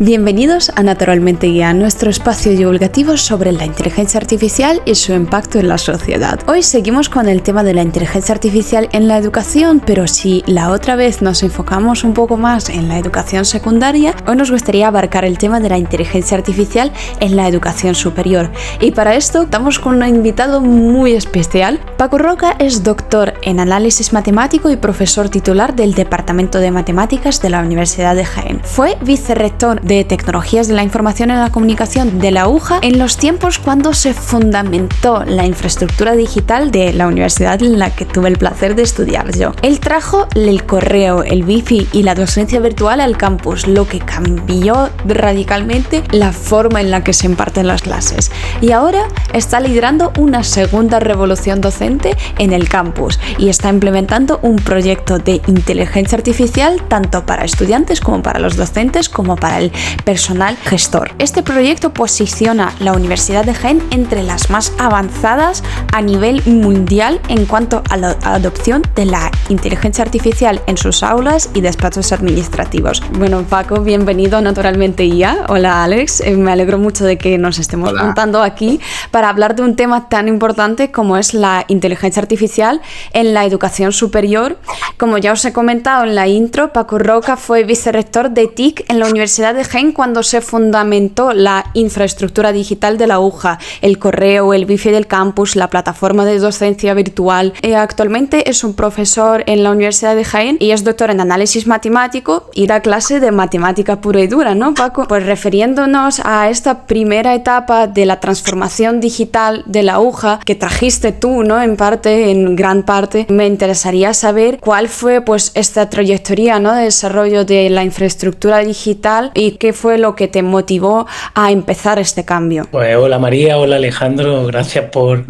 Bienvenidos a Naturalmente IA, nuestro espacio divulgativo sobre la inteligencia artificial y su impacto en la sociedad. Hoy seguimos con el tema de la inteligencia artificial en la educación, pero si la otra vez nos enfocamos un poco más en la educación secundaria, hoy nos gustaría abarcar el tema de la inteligencia artificial en la educación superior. Y para esto estamos con un invitado muy especial. Paco Roca es doctor en análisis matemático y profesor titular del Departamento de Matemáticas de la Universidad de Jaén. Fue vicerrector de Tecnologías de la Información y la Comunicación de la UJA en los tiempos cuando se fundamentó la infraestructura digital de la universidad en la que tuve el placer de estudiar yo. Él trajo el correo, el wifi y la docencia virtual al campus, lo que cambió radicalmente la forma en la que se imparten las clases. Y ahora está liderando una segunda revolución docente en el campus y está implementando un proyecto de inteligencia artificial tanto para estudiantes como para los docentes como para el personal gestor. Este proyecto posiciona la Universidad de Jaén entre las más avanzadas a nivel mundial en cuanto a la adopción de la inteligencia artificial en sus aulas y despachos administrativos. Bueno, Paco, bienvenido a Naturalmente IA. Hola, Alex. Me alegro mucho de que nos estemos juntando aquí para hablar de un tema tan importante como es la inteligencia artificial en la educación superior. Como ya os he comentado en la intro, Paco Roca fue vicerrector de TIC en la Universidad de Jaén cuando se fundamentó la infraestructura digital de la UJA, el correo, el wifi del campus, la plataforma de docencia virtual. Actualmente es un profesor en la Universidad de Jaén y es doctor en análisis matemático y da clase de matemática pura y dura, ¿no, Paco? Pues refiriéndonos a esta primera etapa de la transformación digital de la UJA que trajiste tú, ¿no? En gran parte, me interesaría saber cuál fue pues esta trayectoria, ¿no? De desarrollo de la infraestructura digital y qué fue lo que te motivó a empezar este cambio. Pues hola María, hola Alejandro, gracias por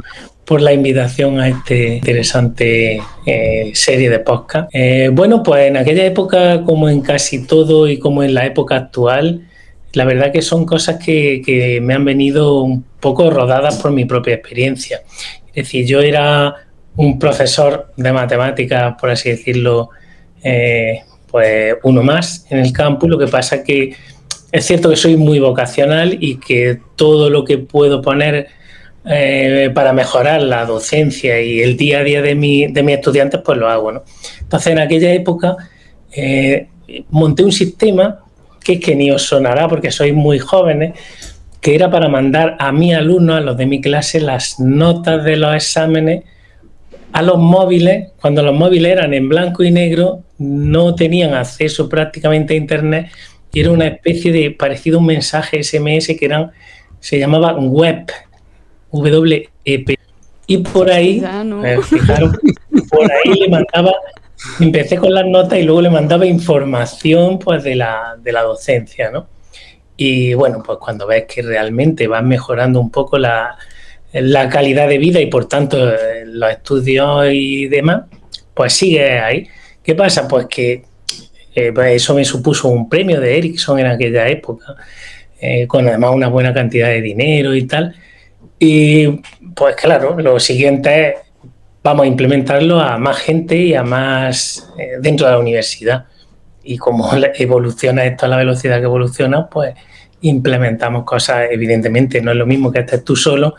la invitación a este interesante serie de podcast. Bueno, pues en aquella época, como en casi todo y como en la época actual, la verdad que son cosas que me han venido un poco rodadas por mi propia experiencia. Es decir, yo era un profesor de matemáticas, por así decirlo, pues uno más en el campus. Lo que pasa es que es cierto que soy muy vocacional y que todo lo que puedo poner para mejorar la docencia y el día a día de mis estudiantes, pues lo hago, ¿no? Entonces, en aquella época monté un sistema que es que ni os sonará porque sois muy jóvenes, que era para mandar a mis alumnos, a los de mi clase, las notas de los exámenes a los móviles, cuando los móviles eran en blanco y negro, no tenían acceso prácticamente a internet y era una especie de parecido a un mensaje SMS que se llamaba WEP, WEP. Y por ahí, fijaros, por ahí le mandaba, empecé con las notas y luego le mandaba información pues de la docencia, ¿no? Y bueno, pues cuando ves que realmente vas mejorando un poco la calidad de vida y por tanto los estudios y demás, pues sigue ahí. ¿Qué pasa? Pues que pues eso me supuso un premio de Ericsson en aquella época, con además una buena cantidad de dinero y tal. Y pues claro, lo siguiente es vamos a implementarlo a más gente y a más dentro de la universidad. Y como evoluciona esto a la velocidad que evoluciona, pues implementamos cosas. Evidentemente no es lo mismo que estés tú solo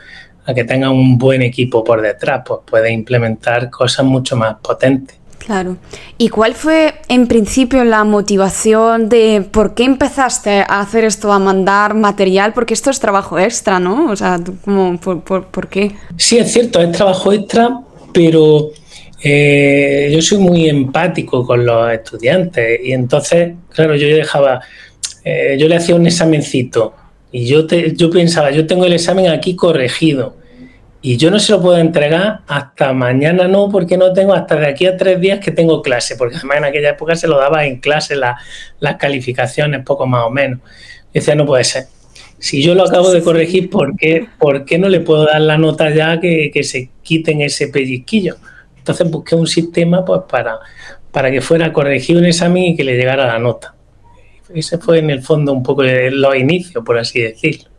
a que tengas un buen equipo por detrás, pues puedes implementar cosas mucho más potentes. Claro. ¿Y cuál fue en principio la motivación de por qué empezaste a hacer esto, a mandar material? Porque esto es trabajo extra, ¿no? O sea, ¿por qué? Sí, es cierto, es trabajo extra, pero yo soy muy empático con los estudiantes y entonces, claro, yo le hacía un examencito y yo pensaba, yo tengo el examen aquí corregido y yo no se lo puedo entregar hasta mañana, no, porque no tengo hasta de aquí a 3 días que tengo clase, porque además en aquella época se lo daba en clase las calificaciones, poco más o menos. Y decía, no puede ser. Si yo lo acabo de corregir, ¿por qué no le puedo dar la nota ya que se quiten ese pellizquillo? Entonces busqué un sistema pues para que fuera corregido un examen y que le llegara la nota. Ese fue en el fondo un poco los inicios, por así decirlo.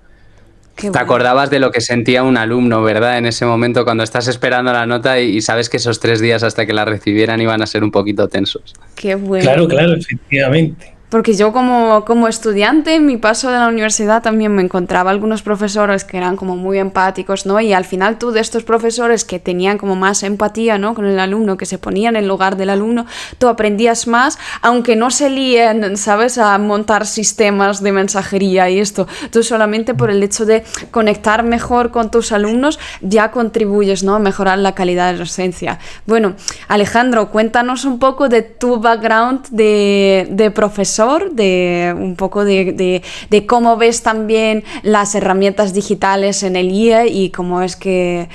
Te acordabas de lo que sentía un alumno, ¿verdad? En ese momento cuando estás esperando la nota y sabes que esos 3 días hasta que la recibieran iban a ser un poquito tensos. Qué bueno. Claro, efectivamente. Porque yo como estudiante en mi paso de la universidad también me encontraba algunos profesores que eran como muy empáticos, ¿no? Y al final tú de estos profesores que tenían como más empatía, ¿no? Con el alumno, que se ponían en lugar del alumno, tú aprendías más, aunque no se líen, ¿sabes? A montar sistemas de mensajería y esto. Tú solamente por el hecho de conectar mejor con tus alumnos ya contribuyes, ¿no? A mejorar la calidad de la docencia. Bueno, Alejandro, cuéntanos un poco de tu background de profesor, de un poco de cómo ves también las herramientas digitales en el IE y cómo es que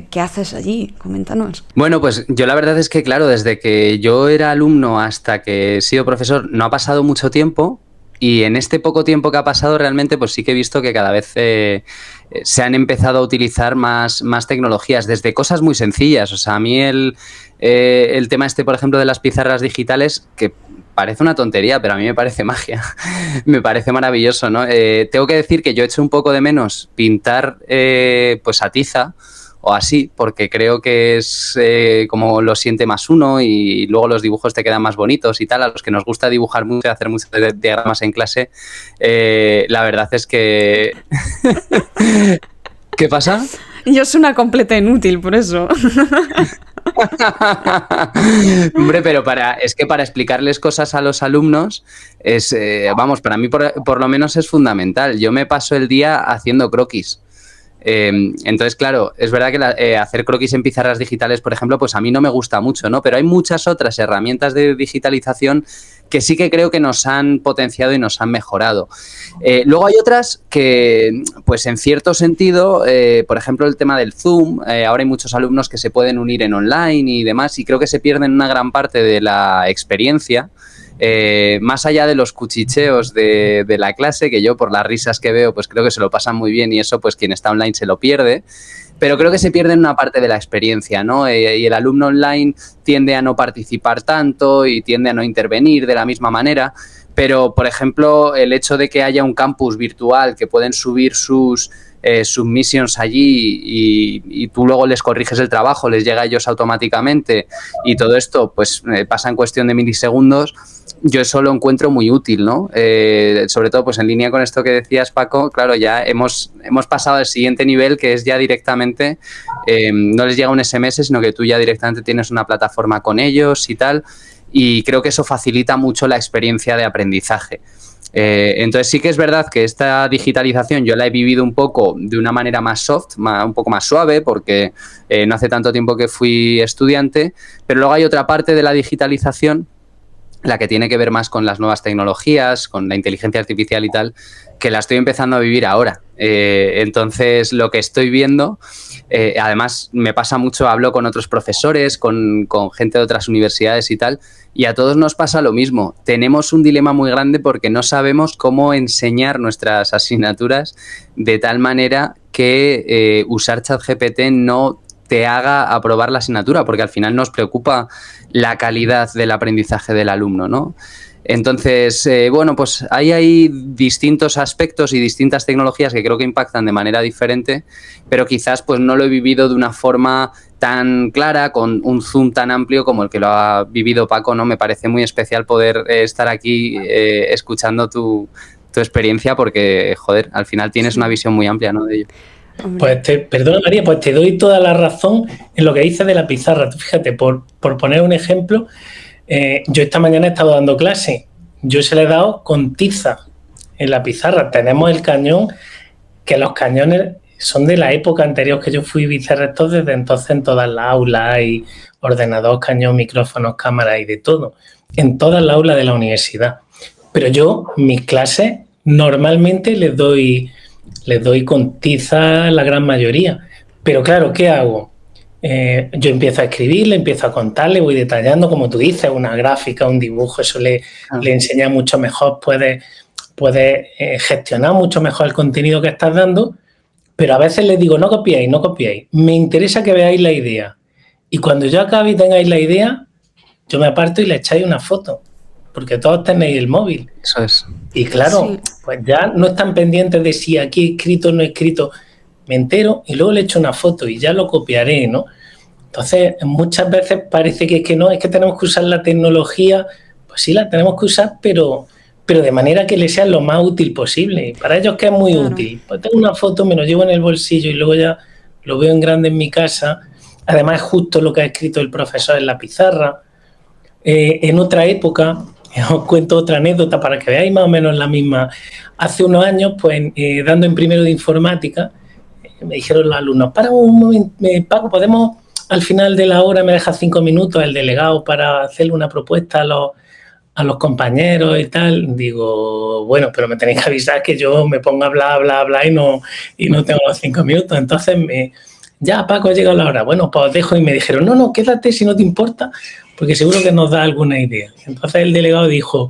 ¿qué haces allí? Coméntanos. Bueno, pues yo la verdad es que, claro, desde que yo era alumno hasta que he sido profesor no ha pasado mucho tiempo. Y en este poco tiempo que ha pasado realmente pues sí que he visto que cada vez se han empezado a utilizar más tecnologías, desde cosas muy sencillas. O sea, a mí el tema por ejemplo, de las pizarras digitales, que parece una tontería, pero a mí me parece magia, me parece maravilloso, ¿no? Tengo que decir que yo echo un poco de menos pintar pues a tiza o así, porque creo que es como lo siente más uno y luego los dibujos te quedan más bonitos y tal. A los que nos gusta dibujar mucho y hacer muchos diagramas en clase, la verdad es que... ¿Qué pasa? Yo soy una completa inútil, por eso. Hombre, pero es que para explicarles cosas a los alumnos es, vamos, para mí por lo menos es fundamental. Yo me paso el día haciendo croquis. Entonces, claro, es verdad que hacer croquis en pizarras digitales, por ejemplo, pues a mí no me gusta mucho, ¿no? Pero hay muchas otras herramientas de digitalización que sí que creo que nos han potenciado y nos han mejorado. Luego hay otras que, pues en cierto sentido, por ejemplo, el tema del Zoom, ahora hay muchos alumnos que se pueden unir en online y demás, y creo que se pierden una gran parte de la experiencia. Más allá de los cuchicheos de la clase, que yo por las risas que veo pues creo que se lo pasan muy bien y eso pues quien está online se lo pierde, pero creo que se pierde una parte de la experiencia, ¿no? Y el alumno online tiende a no participar tanto y tiende a no intervenir de la misma manera, pero por ejemplo el hecho de que haya un campus virtual que pueden subir sus submissions allí y tú luego les corriges el trabajo, les llega a ellos automáticamente y todo esto pues pasa en cuestión de milisegundos. Yo eso lo encuentro muy útil, ¿no? Sobre todo pues en línea con esto que decías, Paco, claro, ya hemos pasado al siguiente nivel, que es ya directamente, no les llega un SMS, sino que tú ya directamente tienes una plataforma con ellos y tal, y creo que eso facilita mucho la experiencia de aprendizaje. Entonces sí que es verdad que esta digitalización yo la he vivido un poco de una manera más soft, un poco más suave, porque no hace tanto tiempo que fui estudiante, pero luego hay otra parte de la digitalización, la que tiene que ver más con las nuevas tecnologías, con la inteligencia artificial y tal, que la estoy empezando a vivir ahora. Entonces, lo que estoy viendo, además me pasa mucho, hablo con otros profesores, con gente de otras universidades y tal, y a todos nos pasa lo mismo. Tenemos un dilema muy grande porque no sabemos cómo enseñar nuestras asignaturas de tal manera que usar ChatGPT no te haga aprobar la asignatura, porque al final nos preocupa la calidad del aprendizaje del alumno, ¿no? Entonces, bueno, pues hay distintos aspectos y distintas tecnologías que creo que impactan de manera diferente, pero quizás pues no lo he vivido de una forma tan clara, con un Zoom tan amplio como el que lo ha vivido Paco, ¿no? Me parece muy especial poder estar aquí escuchando tu experiencia porque, joder, al final tienes una visión muy amplia, ¿no? De ello. Pues perdona María, pues te doy toda la razón en lo que dices de la pizarra. Tú fíjate, por poner un ejemplo, yo esta mañana he estado dando clase, yo se le he dado con tiza en la pizarra. Tenemos el cañón, que los cañones son de la época anterior que yo fui vicerrector, desde entonces en todas las aulas hay ordenador, cañón, micrófonos, cámaras y de todo, en todas las aulas de la universidad. Pero yo, mis clases, normalmente les doy con tiza la gran mayoría. Pero claro, ¿qué hago? Yo empiezo a escribir, le empiezo a contar, le voy detallando, como tú dices, una gráfica, un dibujo, eso le enseña mucho mejor, puedes gestionar mucho mejor el contenido que estás dando, pero a veces les digo, no copiéis, me interesa que veáis la idea. Y cuando yo acabe y tengáis la idea, yo me aparto y le echáis una foto, porque todos tenéis el móvil. Eso es. Y claro, sí, pues ya no están pendientes de si aquí he escrito o no he escrito. Me entero y luego le echo una foto y ya lo copiaré, ¿no? Entonces, muchas veces parece que no, es que tenemos que usar la tecnología. Pues sí, la tenemos que usar, pero pero de manera que le sea lo más útil posible. Para ellos, que es muy útil. Pues tengo una foto, me lo llevo en el bolsillo y luego ya lo veo en grande en mi casa. Además, es justo lo que ha escrito el profesor en la pizarra. En otra época, os cuento otra anécdota para que veáis más o menos la misma. Hace unos años, pues dando en primero de informática, me dijeron los alumnos, para un momento, Paco, ¿podemos al final de la hora me dejas 5 minutos el delegado para hacerle una propuesta a los compañeros y tal? Digo, bueno, pero me tenéis que avisar que yo me pongo a hablar y no tengo los 5 minutos. Entonces, ya, Paco, ha llegado la hora. Bueno, pues os dejo. Y me dijeron, no, quédate si no te importa, porque seguro que nos da alguna idea. Entonces el delegado dijo,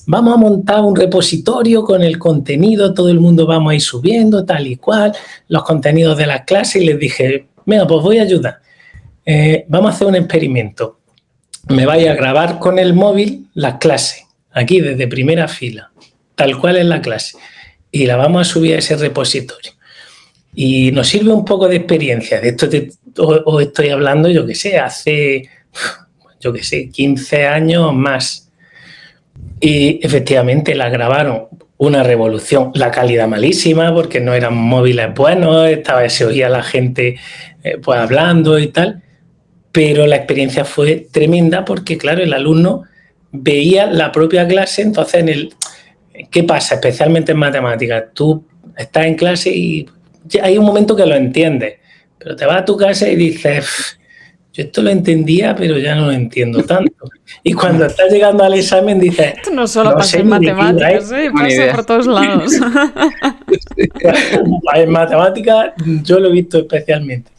vamos a montar un repositorio con el contenido, todo el mundo vamos a ir subiendo, tal y cual, los contenidos de las clases. Y les dije, venga, pues voy a ayudar. Vamos a hacer un experimento. Me vais a grabar con el móvil las clases, aquí desde primera fila, tal cual es la clase, y la vamos a subir a ese repositorio. Y nos sirve un poco de experiencia. De esto os estoy hablando, yo qué sé, hace, 15 años más. Y efectivamente la grabaron, una revolución. La calidad malísima, porque no eran móviles buenos, se oía la gente pues hablando y tal. Pero la experiencia fue tremenda porque, claro, el alumno veía la propia clase. Entonces, ¿qué pasa? Especialmente en matemáticas. Tú estás en clase y hay un momento que lo entiendes, pero te vas a tu casa y dices, yo esto lo entendía, pero ya no lo entiendo tanto. Y cuando estás llegando al examen dices, esto no solo pasa en matemáticas, pasa por todos lados. En matemáticas yo lo he visto especialmente.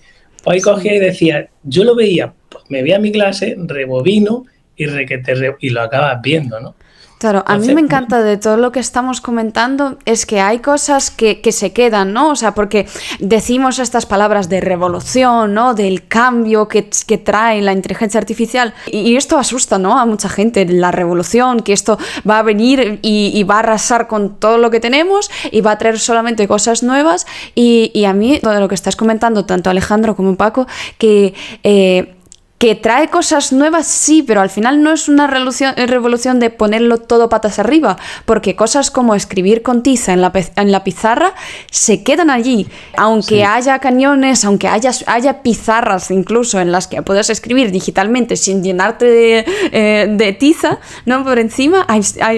Pues ahí cogía y decía, yo lo veía, pues me veía mi clase, rebobino y lo acabas viendo, ¿no? Claro, a mí me encanta de todo lo que estamos comentando es que hay cosas que se quedan, ¿no? O sea, porque decimos estas palabras de revolución, ¿no? Del cambio que trae la inteligencia artificial y esto asusta, ¿no? A mucha gente, la revolución, que esto va a venir y va a arrasar con todo lo que tenemos y va a traer solamente cosas nuevas y a mí todo lo que estás comentando, tanto Alejandro como Paco, que trae cosas nuevas, sí, pero al final no es una revolución de ponerlo todo patas arriba, porque cosas como escribir con tiza en la pizarra se quedan allí, aunque haya cañones, aunque haya pizarras incluso en las que puedas escribir digitalmente sin llenarte de tiza, ¿no? Por encima,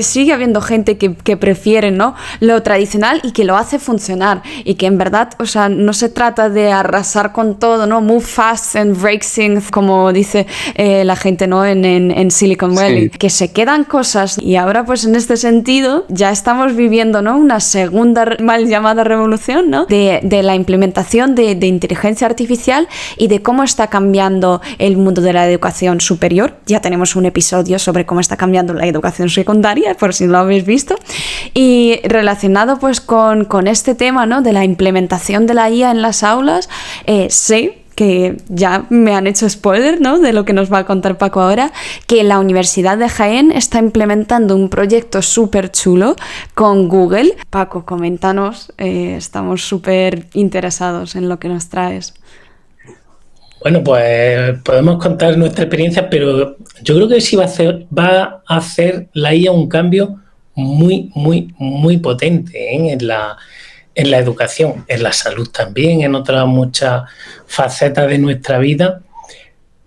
sigue habiendo gente que prefiere, ¿no? Lo tradicional y que lo hace funcionar y que en verdad, o sea, no se trata de arrasar con todo, ¿no? Move fast and break things, como dice la gente, ¿no? en Silicon Valley, que se quedan cosas y ahora pues en este sentido ya estamos viviendo, ¿no? Una segunda mal llamada revolución, ¿no? de la implementación de inteligencia artificial y de cómo está cambiando el mundo de la educación superior. Ya tenemos un episodio sobre cómo está cambiando la educación secundaria, por si no lo habéis visto, y relacionado pues con este tema, ¿no? De la implementación de la IA en las aulas, sé que ya me han hecho spoiler, ¿no? De lo que nos va a contar Paco ahora, que la Universidad de Jaén está implementando un proyecto súper chulo con Google. Paco, coméntanos, estamos súper interesados en lo que nos traes. Bueno, pues podemos contar nuestra experiencia, pero yo creo que sí va a hacer la IA un cambio muy, muy, muy potente en la educación, en la salud también, en otras muchas facetas de nuestra vida,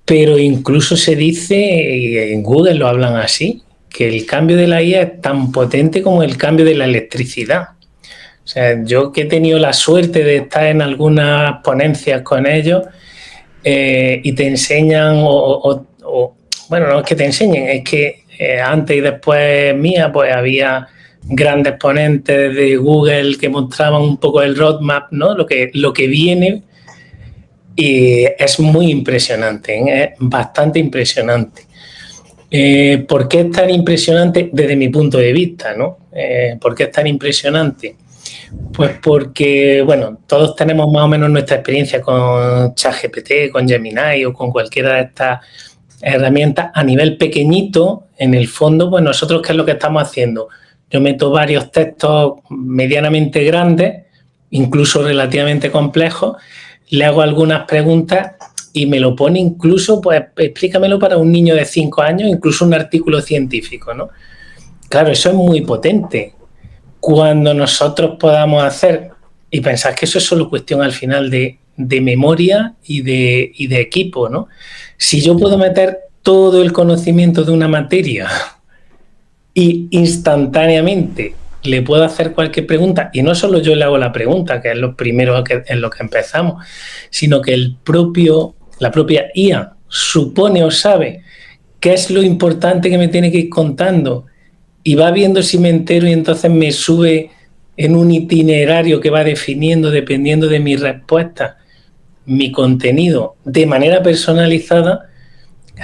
pero incluso se dice, y en Google lo hablan así, que el cambio de la IA es tan potente como el cambio de la electricidad. O sea, yo que he tenido la suerte de estar en algunas ponencias con ellos y te enseñan, bueno, no es que te enseñen, es que antes y después mía, pues había grandes ponentes de Google que mostraban un poco el roadmap, ¿no? Lo que viene, y es muy impresionante, es bastante impresionante. ¿Por qué es tan impresionante desde mi punto de vista, ¿no? ¿Por qué es tan impresionante? Pues porque, bueno, todos tenemos más o menos nuestra experiencia con ChatGPT, con Gemini o con cualquiera de estas herramientas a nivel pequeñito. En el fondo, pues nosotros, ¿qué es lo que estamos haciendo? Yo meto varios textos medianamente grandes, incluso relativamente complejos, le hago algunas preguntas y me lo pone incluso, pues explícamelo para un niño de 5 años, incluso un artículo científico, ¿no? claro, eso es muy potente. Cuando nosotros podamos hacer, y pensad que eso es solo cuestión al final de memoria y de equipo, ¿no? Si yo puedo meter todo el conocimiento de una materia y instantáneamente le puedo hacer cualquier pregunta, y no solo yo le hago la pregunta, que es lo primero en lo que empezamos, sino que la propia IA supone o sabe qué es lo importante que me tiene que ir contando y va viendo si me entero y entonces me sube en un itinerario que va definiendo, dependiendo de mi respuesta, mi contenido de manera personalizada.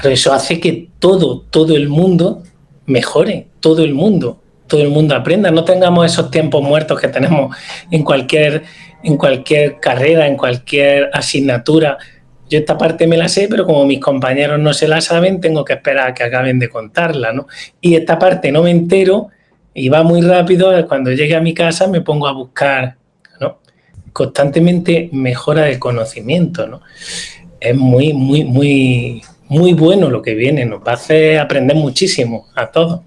Eso hace que todo el mundo mejore, todo el mundo aprenda, no tengamos esos tiempos muertos que tenemos en cualquier carrera, en cualquier asignatura. Yo esta parte me la sé, pero como mis compañeros no se la saben, tengo que esperar a que acaben de contarla, ¿no? Y esta parte no me entero y va muy rápido, cuando llegue a mi casa me pongo a buscar, ¿no? Constantemente mejora del conocimiento, ¿no? Es muy, muy, muy, muy bueno lo que viene, nos va a hacer aprender muchísimo a todos.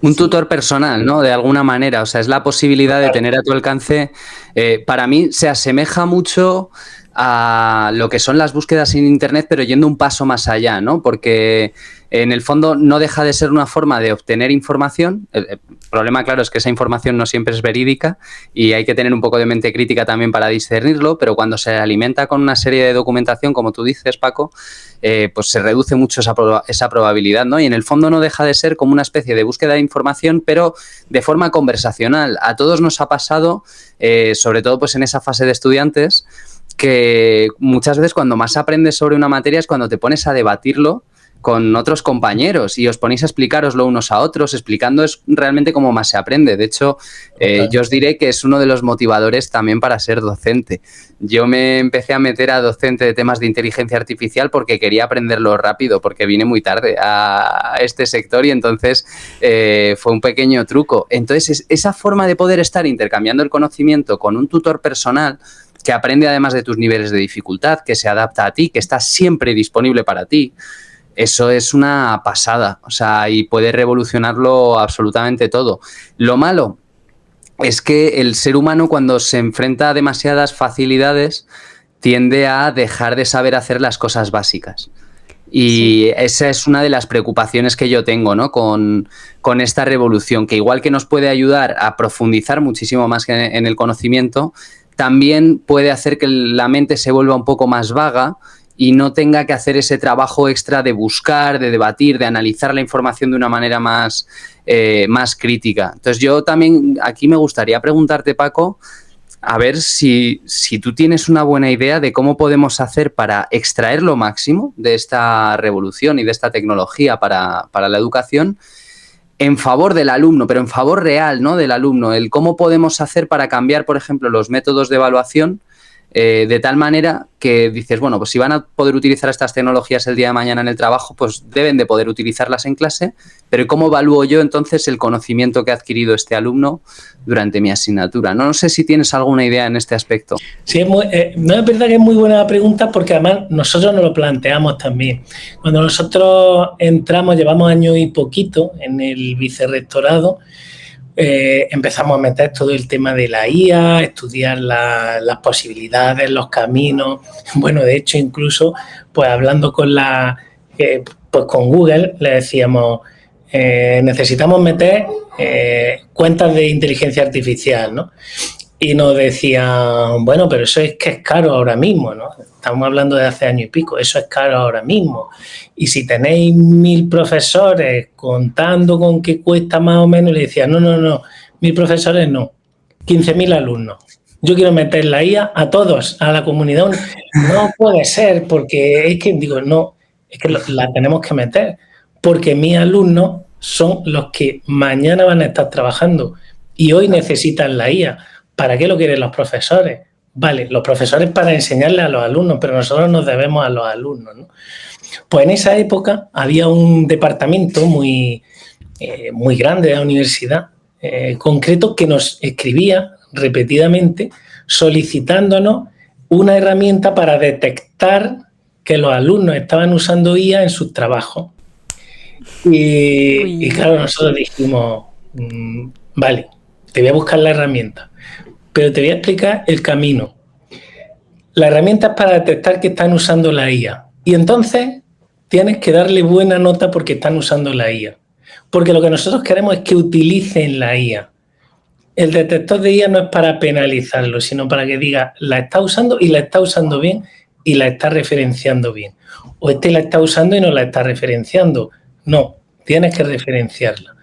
Un tutor personal, ¿no? De alguna manera, o sea, es la posibilidad de tener a tu alcance. Para mí se asemeja mucho a lo que son las búsquedas en Internet, pero yendo un paso más allá, ¿no? Porque en el fondo no deja de ser una forma de obtener información. El problema, claro, es que esa información no siempre es verídica y hay que tener un poco de mente crítica también para discernirlo, pero cuando se alimenta con una serie de documentación, como tú dices, Paco, pues se reduce mucho esa probabilidad, ¿no? Y en el fondo no deja de ser como una especie de búsqueda de información, pero de forma conversacional. A todos nos ha pasado, sobre todo pues en esa fase de estudiantes, que muchas veces cuando más aprendes sobre una materia es cuando te pones a debatirlo con otros compañeros y os ponéis a explicároslo unos a otros, explicando es realmente cómo más se aprende. De hecho, yo os diré que es uno de los motivadores también para ser docente. Yo me empecé a meter a docente de temas de inteligencia artificial porque quería aprenderlo rápido, porque vine muy tarde a este sector y entonces fue un pequeño truco. Entonces, esa forma de poder estar intercambiando el conocimiento con un tutor personal que aprende además de tus niveles de dificultad, que se adapta a ti, que está siempre disponible para ti, eso es una pasada, o sea, y puede revolucionarlo absolutamente todo. Lo malo es que el ser humano, cuando se enfrenta a demasiadas facilidades, tiende a dejar de saber hacer las cosas básicas. Y esa es una de las preocupaciones que yo tengo, ¿no? con esta revolución, que igual que nos puede ayudar a profundizar muchísimo más en el conocimiento, también puede hacer que la mente se vuelva un poco más vaga y no tenga que hacer ese trabajo extra de buscar, de debatir, de analizar la información de una manera más crítica. Entonces yo también aquí me gustaría preguntarte, Paco, a ver si tú tienes una buena idea de cómo podemos hacer para extraer lo máximo de esta revolución y de esta tecnología para la educación en favor del alumno, pero en favor real, ¿no? Del alumno. El cómo podemos hacer para cambiar, por ejemplo, los métodos de evaluación de tal manera que dices, bueno, pues si van a poder utilizar estas tecnologías el día de mañana en el trabajo, pues deben de poder utilizarlas en clase, pero ¿cómo evalúo yo entonces el conocimiento que ha adquirido este alumno durante mi asignatura? No sé si tienes alguna idea en este aspecto. Sí, no es verdad que es muy buena la pregunta porque además nosotros nos lo planteamos también. Cuando nosotros entramos, llevamos año y poquito en el vicerrectorado, empezamos a meter todo el tema de la IA, estudiar las posibilidades, los caminos. Bueno, de hecho, incluso, pues hablando con con Google, le decíamos, necesitamos meter cuentas de inteligencia artificial, ¿no? Y nos decían, bueno, pero eso es que es caro ahora mismo, ¿no? Estamos hablando de hace año y pico, eso es caro ahora mismo. Y si tenéis 1000 profesores contando con qué cuesta más o menos, le decían, no, 1000 profesores no, 15.000 alumnos. Yo quiero meter la IA a todos, a la comunidad. No puede ser, porque es que, digo, no, es que la tenemos que meter, porque mis alumnos son los que mañana van a estar trabajando y hoy necesitan la IA. ¿Para qué lo quieren los profesores? Vale, los profesores para enseñarle a los alumnos, pero nosotros nos debemos a los alumnos, ¿no? Pues en esa época había un departamento muy grande de la universidad, concreto, que nos escribía repetidamente solicitándonos una herramienta para detectar que los alumnos estaban usando IA en sus trabajos. Y claro, nosotros dijimos, Vale, te voy a buscar la herramienta, pero te voy a explicar el camino. La herramienta es para detectar que están usando la IA. Y entonces tienes que darle buena nota porque están usando la IA. Porque lo que nosotros queremos es que utilicen la IA. El detector de IA no es para penalizarlo, sino para que diga, la está usando y la está usando bien y la está referenciando bien. O la está usando y no la está referenciando. No, tienes que referenciarla.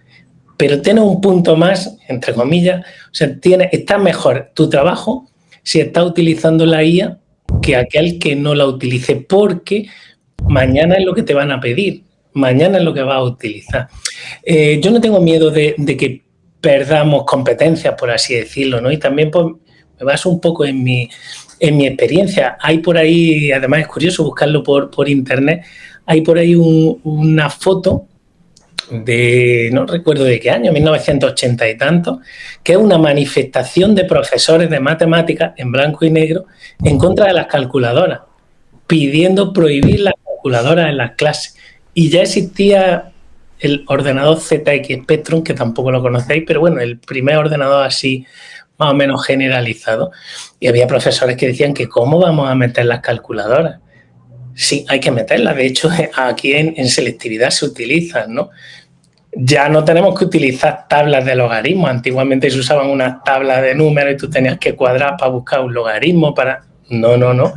Pero tienes un punto más, entre comillas, o sea, está mejor tu trabajo si estás utilizando la IA que aquel que no la utilice, porque mañana es lo que te van a pedir, mañana es lo que vas a utilizar. Yo no tengo miedo de que perdamos competencias, por así decirlo, ¿no? Y también pues, me baso un poco en mi experiencia. Hay por ahí, además es curioso buscarlo por internet, hay por ahí una foto de, no recuerdo de qué año, 1980 y tanto, que es una manifestación de profesores de matemáticas en blanco y negro en contra de las calculadoras, pidiendo prohibir las calculadoras en las clases. Y ya existía el ordenador ZX Spectrum, que tampoco lo conocéis, pero bueno, el primer ordenador así más o menos generalizado. Y había profesores que decían que ¿cómo vamos a meter las calculadoras? Sí, hay que meterlas. De hecho, aquí en selectividad se utilizan, ¿no? Ya no tenemos que utilizar tablas de logaritmos. Antiguamente se usaban unas tablas de números y tú tenías que cuadrar para buscar un logaritmo. No.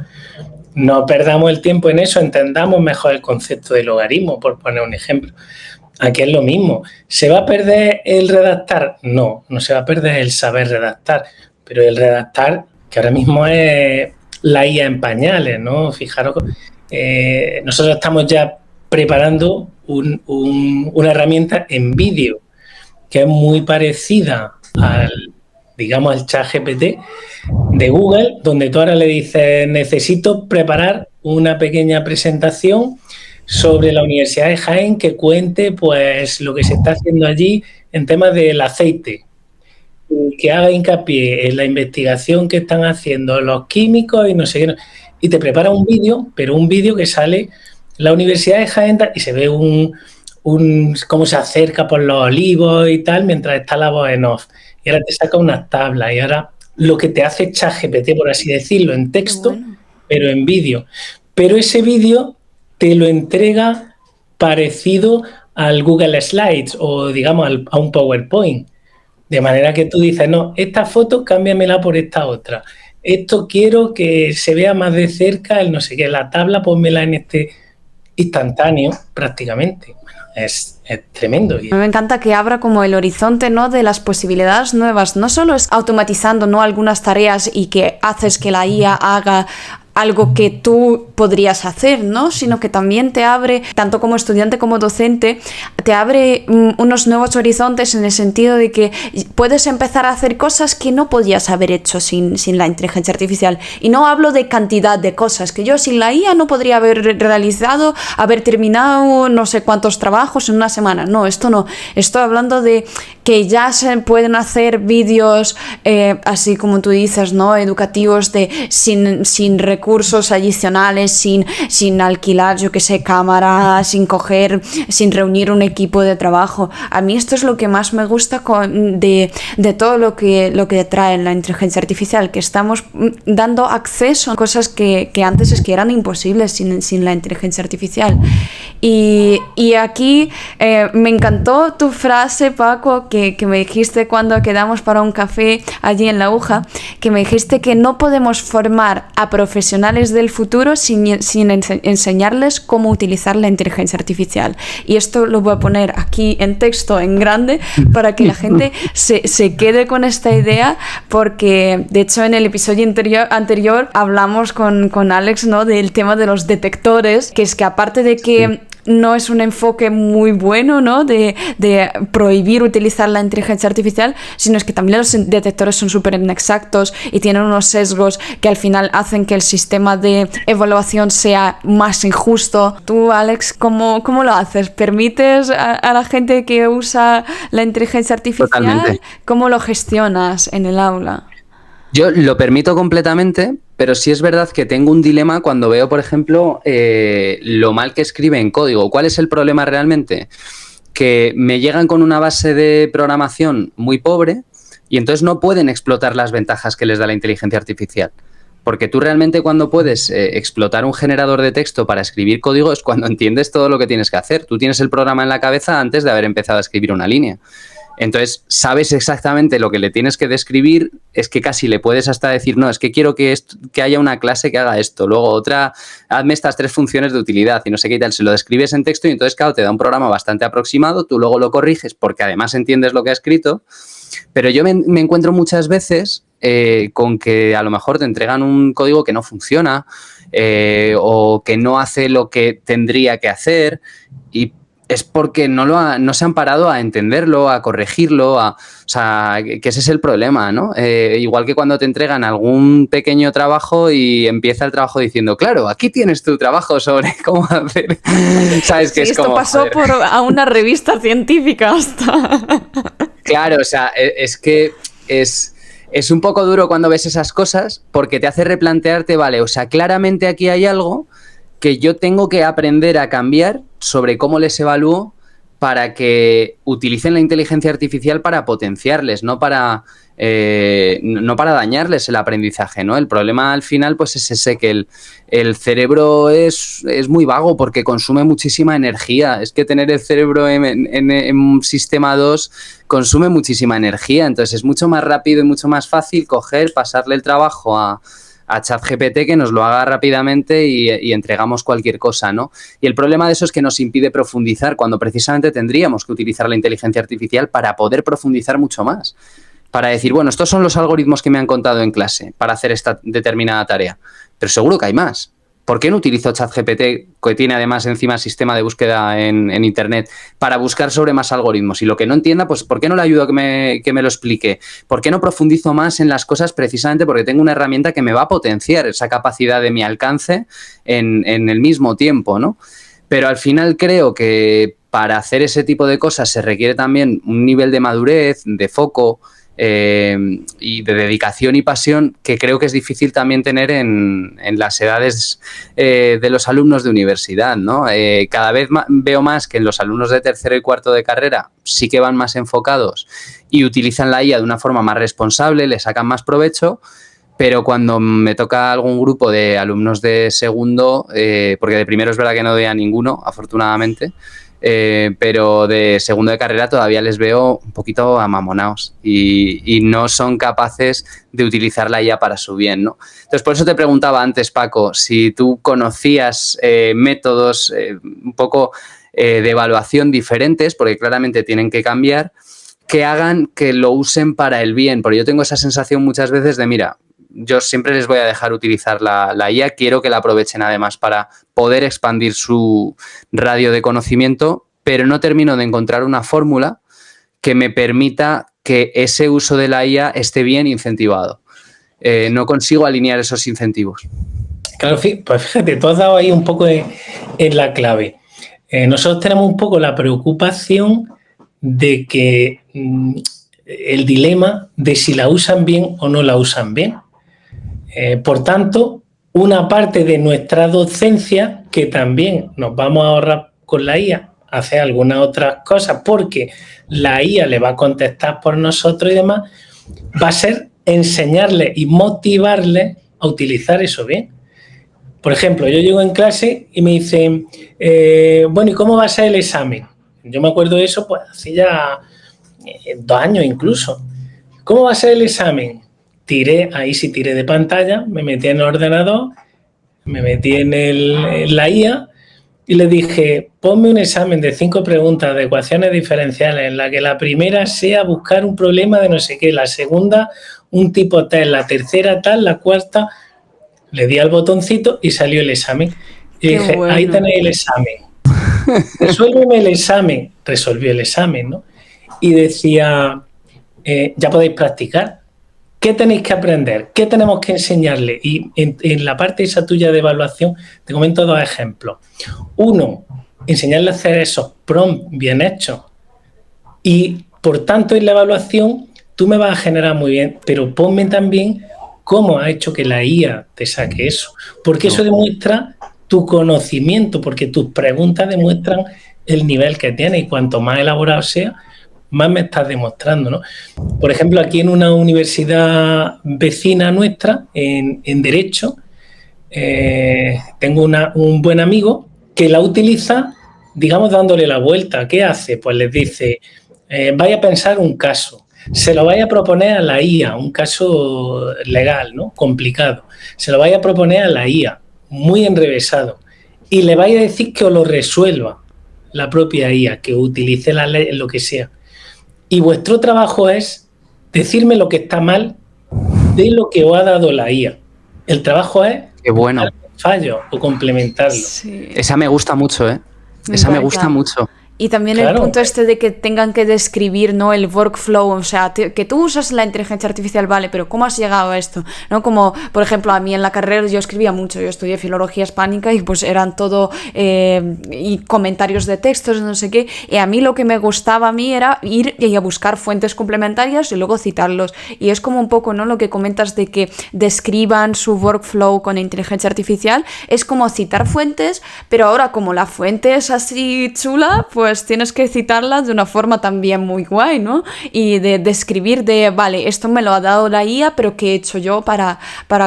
No perdamos el tiempo en eso. Entendamos mejor el concepto de logaritmo, por poner un ejemplo. Aquí es lo mismo. ¿Se va a perder el redactar? No se va a perder el saber redactar. Pero el redactar, que ahora mismo es la IA en pañales, ¿no? Fijaros, nosotros estamos ya preparando una herramienta en vídeo que es muy parecida al ChatGPT de Google, donde tú ahora le dices, necesito preparar una pequeña presentación sobre la Universidad de Jaén que cuente pues lo que se está haciendo allí en temas del aceite, que haga hincapié en la investigación que están haciendo los químicos y no sé qué. Y te prepara un vídeo, pero un vídeo que sale la Universidad de Jaén y se ve cómo se acerca por los olivos y tal, mientras está la voz en off. Y ahora te saca unas tablas y ahora lo que te hace ChatGPT, por así decirlo, en texto, bueno, pero en vídeo. Pero ese vídeo te lo entrega parecido al Google Slides o, digamos, a un PowerPoint. De manera que tú dices, no, esta foto cámbiamela por esta otra. Esto quiero que se vea más de cerca, el no sé qué, la tabla pónmela en este instantáneo prácticamente. Bueno, es tremendo. Me encanta que abra como el horizonte, ¿no?, de las posibilidades nuevas. No solo es automatizando, ¿no?, algunas tareas y que haces que la IA haga algo que tú podrías hacer, ¿no?, sino que también te abre, tanto como estudiante como docente, te abre unos nuevos horizontes en el sentido de que puedes empezar a hacer cosas que no podías haber hecho sin la inteligencia artificial. Y no hablo de cantidad de cosas, que yo sin la IA no podría haber realizado, haber terminado no sé cuántos trabajos en una semana. No, esto no. Estoy hablando de que ya se pueden hacer vídeos, así como tú dices, ¿no?, educativos sin recursos adicionales, sin alquilar, yo que sé, cámaras, sin reunir un equipo de trabajo. A mí esto es lo que más me gusta de todo lo que trae la inteligencia artificial, que estamos dando acceso a cosas que antes es que eran imposibles sin la inteligencia artificial. Y aquí me encantó tu frase, Paco, que me dijiste cuando quedamos para un café allí en la UJA, que me dijiste que no podemos formar a profesionales del futuro sin enseñarles cómo utilizar la inteligencia artificial. Y esto lo voy a poner aquí en texto en grande para que la gente se quede con esta idea, porque de hecho en el episodio anterior hablamos con Alex, ¿no?, del tema de los detectores, que es que aparte de que no es un enfoque muy bueno, ¿no?, de prohibir utilizar la inteligencia artificial, sino es que también los detectores son súper inexactos y tienen unos sesgos que al final hacen que el sistema de evaluación sea más injusto. Tú, Alex, ¿cómo lo haces? ¿Permites a la gente que usa la inteligencia artificial? Totalmente. ¿Cómo lo gestionas en el aula? Yo lo permito completamente, pero sí es verdad que tengo un dilema cuando veo, por ejemplo, lo mal que escribe en código. ¿Cuál es el problema realmente? que me llegan con una base de programación muy pobre y entonces no pueden explotar las ventajas que les da la inteligencia artificial. Porque tú realmente cuando puedes explotar un generador de texto para escribir código es cuando entiendes todo lo que tienes que hacer. Tú tienes el programa en la cabeza antes de haber empezado a escribir una línea. Entonces, sabes exactamente lo que le tienes que describir, es que casi le puedes hasta decir, no, es que quiero que haya una clase que haga esto, luego otra, hazme estas 3 funciones de utilidad y no sé qué y tal. Se lo describes en texto y entonces, claro, te da un programa bastante aproximado, tú luego lo corriges porque además entiendes lo que ha escrito, pero yo me encuentro muchas veces con que a lo mejor te entregan un código que no funciona o que no hace lo que tendría que hacer y es porque no se han parado a entenderlo, a corregirlo, o sea, que ese es el problema, ¿no? Igual que cuando te entregan algún pequeño trabajo y empieza el trabajo diciendo, claro, aquí tienes tu trabajo sobre cómo hacer. ¿Sabes? Que sí, es como, esto pasó a una revista científica hasta... Claro, o sea, es que es un poco duro cuando ves esas cosas porque te hace replantearte, vale, o sea, claramente aquí hay algo que yo tengo que aprender a cambiar sobre cómo les evalúo para que utilicen la inteligencia artificial para potenciarles, no para dañarles el aprendizaje, ¿no? El problema al final pues es ese, que el cerebro es muy vago porque consume muchísima energía. Es que tener el cerebro en sistema 2 consume muchísima energía, entonces es mucho más rápido y mucho más fácil pasarle el trabajo a ChatGPT que nos lo haga rápidamente y entregamos cualquier cosa, ¿no? Y el problema de eso es que nos impide profundizar cuando precisamente tendríamos que utilizar la inteligencia artificial para poder profundizar mucho más. Para decir, bueno, estos son los algoritmos que me han contado en clase para hacer esta determinada tarea, pero seguro que hay más. ¿Por qué no utilizo ChatGPT, que tiene además encima sistema de búsqueda en Internet, para buscar sobre más algoritmos? Y lo que no entienda, pues ¿por qué no le ayudo a que me lo explique? ¿Por qué no profundizo más en las cosas precisamente porque tengo una herramienta que me va a potenciar esa capacidad de mi alcance en el mismo tiempo, ¿no? Pero al final creo que para hacer ese tipo de cosas se requiere también un nivel de madurez, de foco, y de dedicación y pasión que creo que es difícil también tener en las edades de los alumnos de universidad, ¿no? Cada vez veo más que en los alumnos de tercero y cuarto de carrera sí que van más enfocados y utilizan la IA de una forma más responsable, le sacan más provecho, pero cuando me toca algún grupo de alumnos de segundo, porque de primero es verdad que no doy a ninguno, afortunadamente, pero de segundo de carrera todavía les veo un poquito amamonados y no son capaces de utilizar la IA para su bien, ¿no? Entonces, por eso te preguntaba antes, Paco, si tú conocías métodos un poco de evaluación diferentes, porque claramente tienen que cambiar, que hagan que lo usen para el bien, porque yo tengo esa sensación muchas veces de, mira, yo siempre les voy a dejar utilizar la IA, quiero que la aprovechen además para poder expandir su radio de conocimiento, pero no termino de encontrar una fórmula que me permita que ese uso de la IA esté bien incentivado. No consigo alinear esos incentivos. Claro, pues fíjate, tú has dado ahí un poco en la clave. Nosotros tenemos un poco la preocupación de que el dilema de si la usan bien o no la usan bien. Por tanto, una parte de nuestra docencia que también nos vamos a ahorrar con la IA, hacer algunas otras cosas porque la IA le va a contestar por nosotros y demás, va a ser enseñarle y motivarle a utilizar eso bien. Por ejemplo, yo llego en clase y me dicen, bueno, ¿y cómo va a ser el examen? Yo me acuerdo de eso pues hace ya 2 años incluso. ¿Cómo va a ser el examen? Tiré de pantalla, me metí en el ordenador, me metí en la IA y le dije, ponme un examen de 5 preguntas de ecuaciones diferenciales en la que la primera sea buscar un problema de no sé qué, la segunda un tipo tal, la tercera tal, la cuarta. Le di al botoncito y salió el examen. Y dije, bueno, ahí tenéis el examen. Resuélveme el examen. Resolvió el examen, ¿no? Y decía, ya podéis practicar. ¿Qué tenéis que aprender? ¿Qué tenemos que enseñarle? Y en la parte esa tuya de evaluación te comento 2 ejemplos. Uno, enseñarle a hacer esos prompts bien hechos. Y, por tanto, en la evaluación tú me vas a generar muy bien, pero ponme también cómo ha hecho que la IA te saque eso. Porque eso demuestra tu conocimiento, porque tus preguntas demuestran el nivel que tiene y cuanto más elaborado sea, más me estás demostrando, ¿no? Por ejemplo, aquí en una universidad vecina nuestra, en Derecho, tengo un buen amigo que la utiliza, digamos, dándole la vuelta. ¿Qué hace? Pues les dice, vaya a pensar un caso, se lo vaya a proponer a la IA, un caso legal, ¿no? Complicado, se lo vaya a proponer a la IA, muy enrevesado, y le vaya a decir que os lo resuelva la propia IA, que utilice la ley, lo que sea. Y vuestro trabajo es decirme lo que está mal de lo que os ha dado la IA. El trabajo es Qué bueno. fallo o complementarlo. Sí. Esa me gusta mucho, ¿eh? Esa me gusta mucho. Y también Claro. el punto este de que tengan que describir, ¿no?, el workflow, o sea, que tú usas la inteligencia artificial, vale, pero ¿cómo has llegado a esto? ¿No? Como, por ejemplo, a mí en la carrera yo escribía mucho, yo estudié filología hispánica y pues eran todo y comentarios de textos, no sé qué, y a mí lo que me gustaba a mí era ir y a buscar fuentes complementarias y luego citarlos. Y es como un poco, ¿no?, lo que comentas de que describan su workflow con inteligencia artificial, es como citar fuentes, pero ahora como la fuente es así chula, pues tienes que citarlas de una forma también muy guay, ¿no? Y de describir vale, esto me lo ha dado la IA, pero ¿qué he hecho yo para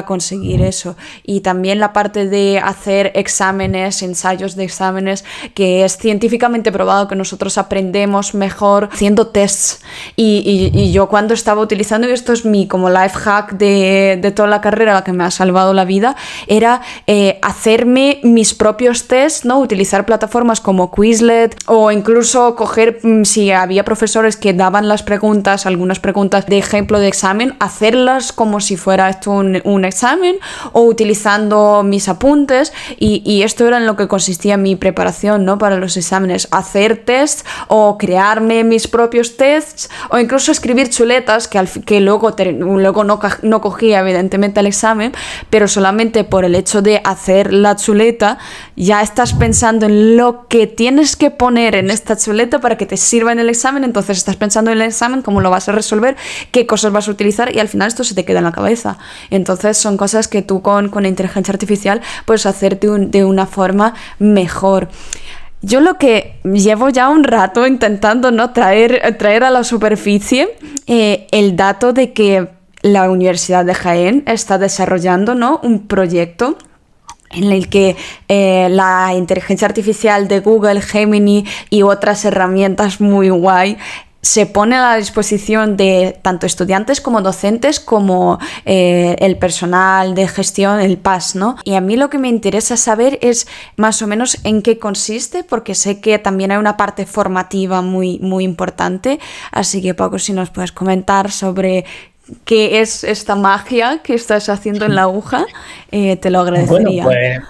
conseguir eso? Y también la parte de hacer exámenes, ensayos de exámenes, que es científicamente probado que nosotros aprendemos mejor haciendo tests. Y yo cuando estaba utilizando, y esto es mi como life hack de toda la carrera, la que me ha salvado la vida, era hacerme mis propios tests, ¿no? Utilizar plataformas como Quizlet o incluso coger, si había profesores que daban las preguntas, algunas preguntas de ejemplo de examen, hacerlas como si fuera esto un examen, o utilizando mis apuntes, y esto era en lo que consistía mi preparación, ¿no?, para los exámenes, hacer tests o crearme mis propios tests, o incluso escribir chuletas que luego no cogía evidentemente el examen, pero solamente por el hecho de hacer la chuleta ya estás pensando en lo que tienes que poner en esta chuleta para que te sirva en el examen. Entonces estás pensando en el examen, cómo lo vas a resolver, qué cosas vas a utilizar, y al final esto se te queda en la cabeza. Entonces son cosas que tú con inteligencia artificial puedes hacer de una forma mejor. Yo lo que llevo ya un rato intentando, ¿no?, traer a la superficie el dato de que la Universidad de Jaén está desarrollando, ¿no?, un proyecto en el que la inteligencia artificial de Google, Gemini y otras herramientas muy guay se pone a la disposición de tanto estudiantes como docentes, como el personal de gestión, el PAS, ¿no? Y a mí lo que me interesa saber es más o menos en qué consiste, porque sé que también hay una parte formativa muy, muy importante, así que Paco, si nos puedes comentar sobre qué es esta magia que estás haciendo en la aguja, te lo agradecería. Bueno,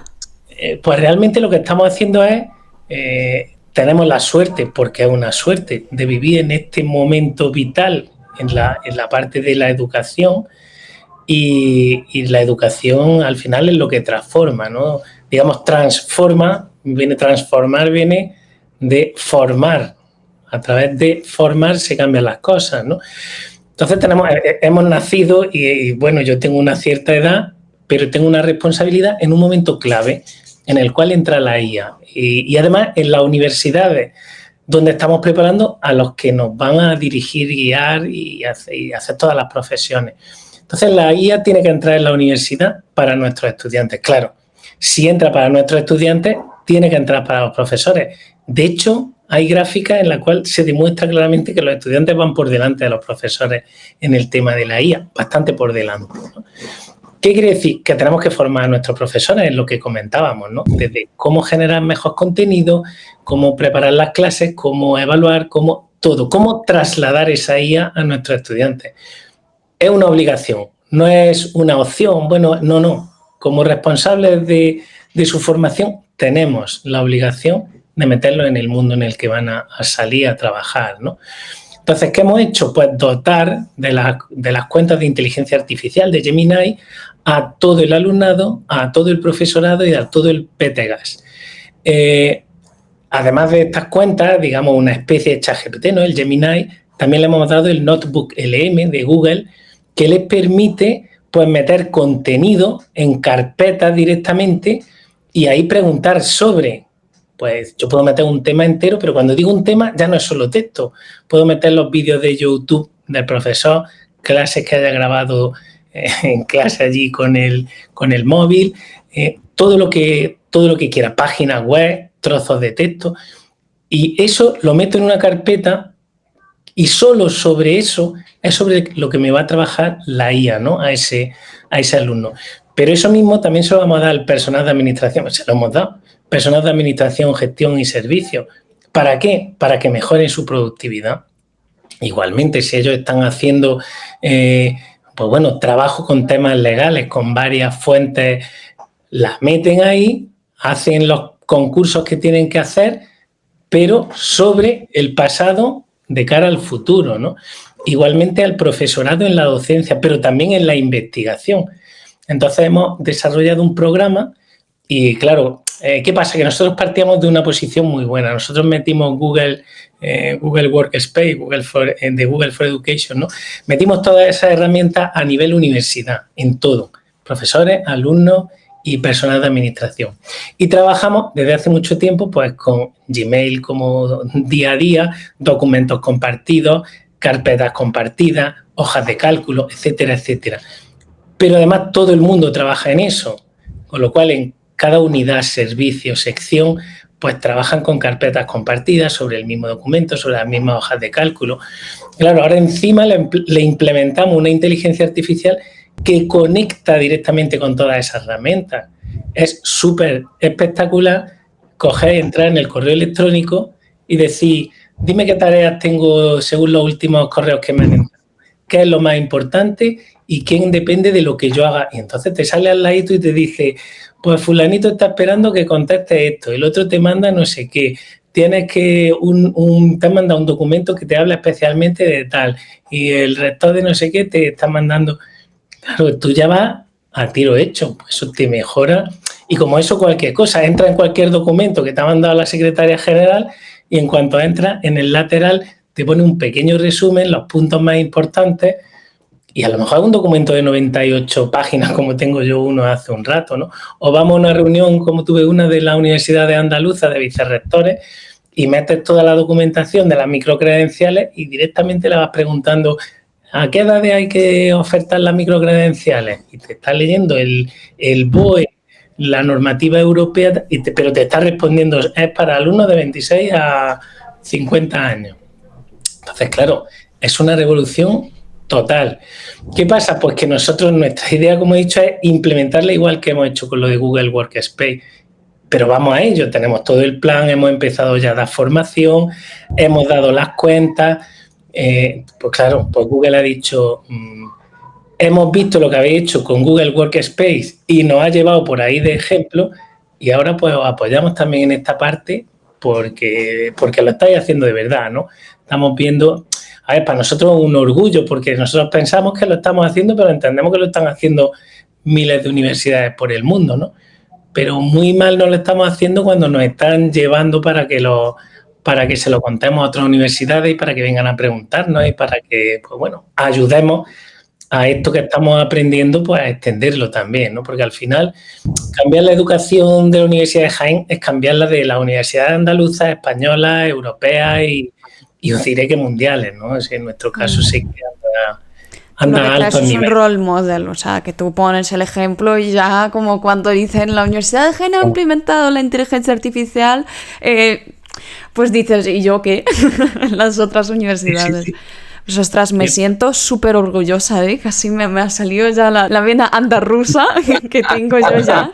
pues realmente lo que estamos haciendo es, tenemos la suerte, porque es una suerte, de vivir en este momento vital en la parte de la educación, y la educación al final es lo que transforma, ¿no? Digamos, transformar viene de formar. A través de formar se cambian las cosas, ¿no? Entonces hemos nacido y bueno, yo tengo una cierta edad, pero tengo una responsabilidad en un momento clave en el cual entra la IA. Y además en las universidades, donde estamos preparando a los que nos van a dirigir, guiar y hacer todas las profesiones. Entonces la IA tiene que entrar en la universidad para nuestros estudiantes. Claro, si entra para nuestros estudiantes, tiene que entrar para los profesores. De hecho, hay gráficas en las cuales se demuestra claramente que los estudiantes van por delante de los profesores en el tema de la IA, bastante por delante, ¿no? ¿Qué quiere decir? Que tenemos que formar a nuestros profesores en lo que comentábamos, ¿no? Desde cómo generar mejor contenido, cómo preparar las clases, cómo evaluar, cómo trasladar esa IA a nuestros estudiantes. Es una obligación, no es una opción. Bueno, no. Como responsables de su formación, tenemos la obligación de meterlos en el mundo en el que van a salir a trabajar, ¿no? Entonces, ¿qué hemos hecho? Pues dotar de las cuentas de inteligencia artificial de Gemini a todo el alumnado, a todo el profesorado y a todo el PTGAS. Además de estas cuentas, digamos, una especie de ChatGPT, ¿no?, el Gemini, también le hemos dado el Notebook LM de Google, que les permite, pues, meter contenido en carpetas directamente y ahí preguntar sobre pues yo puedo meter un tema entero, pero cuando digo un tema ya no es solo texto. Puedo meter los vídeos de YouTube del profesor, clases que haya grabado en clase allí con el móvil, todo lo que quiera, páginas web, trozos de texto, y eso lo meto en una carpeta y solo sobre eso es sobre lo que me va a trabajar la IA, ¿no? A ese alumno. Pero eso mismo también se lo vamos a dar al personal de administración, se lo hemos dado, personal de administración, gestión y servicios. ¿Para qué? Para que mejoren su productividad. Igualmente, si ellos están haciendo, pues bueno, trabajo con temas legales, con varias fuentes, las meten ahí, hacen los concursos que tienen que hacer, pero sobre el pasado de cara al futuro, ¿no? Igualmente al profesorado en la docencia, pero también en la investigación. Entonces hemos desarrollado un programa y, claro, ¿qué pasa? Que nosotros partíamos de una posición muy buena. Nosotros metimos Google Workspace, de Google for Education, ¿no? Metimos todas esas herramientas a nivel universidad, en todo. Profesores, alumnos y personal de administración. Y trabajamos desde hace mucho tiempo pues con Gmail como día a día, documentos compartidos, carpetas compartidas, hojas de cálculo, etcétera, etcétera. Pero además todo el mundo trabaja en eso, con lo cual en cada unidad, servicio, sección, pues trabajan con carpetas compartidas sobre el mismo documento, sobre las mismas hojas de cálculo. Claro, ahora encima le implementamos una inteligencia artificial que conecta directamente con todas esas herramientas. Es súper espectacular entrar en el correo electrónico y decir, dime qué tareas tengo según los últimos correos que me han entrado, qué es lo más importante y quién depende de lo que yo haga. Y entonces te sale al ladito y te dice, pues fulanito está esperando que conteste esto, el otro te manda no sé qué, tienes que te han mandado un documento que te habla especialmente de tal y el rector de no sé qué te está mandando. Claro, tú ya vas a tiro hecho, pues eso te mejora. Y como eso, cualquier cosa, entra en cualquier documento que te ha mandado la secretaria general y en cuanto entra en el lateral te pone un pequeño resumen, los puntos más importantes, y a lo mejor un documento de 98 páginas como tengo yo uno hace un rato, ¿no? O vamos a una reunión como tuve una de la Universidad de Andaluza de vicerrectores y metes toda la documentación de las microcredenciales y directamente le vas preguntando ¿a qué edades hay que ofertar las microcredenciales? Y te está leyendo el BOE, la normativa europea, pero te está respondiendo, es para alumnos de 26 a 50 años. Entonces, claro, es una revolución total. ¿Qué pasa? Pues que nosotros, nuestra idea, como he dicho, es implementarla igual que hemos hecho con lo de Google Workspace. Pero vamos a ello, tenemos todo el plan, hemos empezado ya a dar formación, hemos dado las cuentas. Pues claro, pues Google ha dicho, hemos visto lo que habéis hecho con Google Workspace y nos ha llevado por ahí de ejemplo y ahora pues os apoyamos también en esta parte porque lo estáis haciendo de verdad, ¿no? Estamos viendo, a ver, para nosotros es un orgullo porque nosotros pensamos que lo estamos haciendo, pero entendemos que lo están haciendo miles de universidades por el mundo, ¿no? Pero muy mal no lo estamos haciendo cuando nos están llevando para que se lo contemos a otras universidades y para que vengan a preguntarnos y para que, pues bueno, ayudemos a esto que estamos aprendiendo, pues a extenderlo también, ¿no? Porque al final cambiar la educación de la Universidad de Jaén es cambiarla de las universidades andaluzas, españolas, europeas y os diré que mundiales, ¿no? Es en nuestro caso sí que anda alto el nivel. Es un role model, o sea, que tú pones el ejemplo y ya como cuando dicen la Universidad de Jaén ha implementado la inteligencia artificial, pues dices, ¿y yo qué? Las otras universidades. Sí. Pues ostras, me siento súper orgullosa, ¿eh? Casi me ha salido ya la vena andarrusa que tengo yo ya.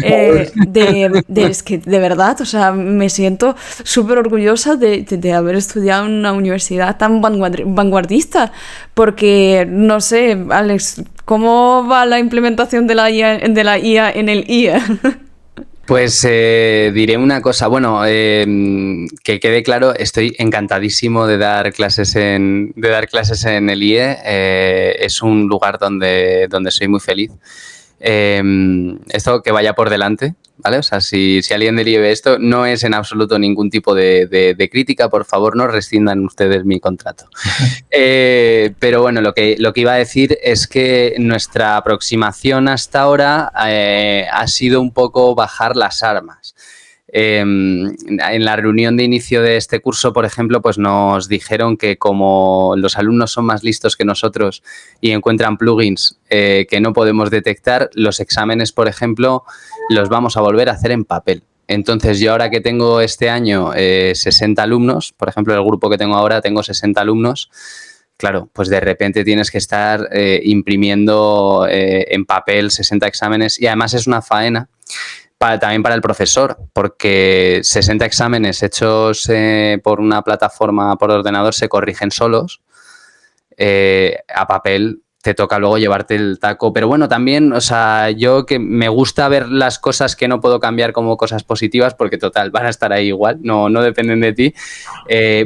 Es que de verdad, o sea, me siento súper orgullosa de haber estudiado en una universidad tan vanguardista. Porque, no sé, Alex, ¿cómo va la implementación de la IA en el IA? Pues diré una cosa, bueno, que quede claro, estoy encantadísimo de dar clases en el IE, es un lugar donde soy muy feliz. Esto que vaya por delante, ¿vale? O sea, si alguien del IE ve esto, no es en absoluto ningún tipo de crítica, por favor, no rescindan ustedes mi contrato. Pero bueno, lo que iba a decir es que nuestra aproximación hasta ahora ha sido un poco bajar las armas. En la reunión de inicio de este curso, por ejemplo, pues nos dijeron que como los alumnos son más listos que nosotros y encuentran plugins que no podemos detectar, los exámenes, por ejemplo, los vamos a volver a hacer en papel. Entonces, yo ahora que tengo este año 60 alumnos, por ejemplo, el grupo que tengo ahora tengo 60 alumnos, claro, pues de repente tienes que estar imprimiendo en papel 60 exámenes y además es una faena también para el profesor, porque 60 exámenes hechos por una plataforma, por ordenador, se corrigen solos. A papel te toca luego llevarte el taco. Pero bueno, también, o sea, yo que me gusta ver las cosas que no puedo cambiar como cosas positivas, porque total, van a estar ahí igual, no dependen de ti.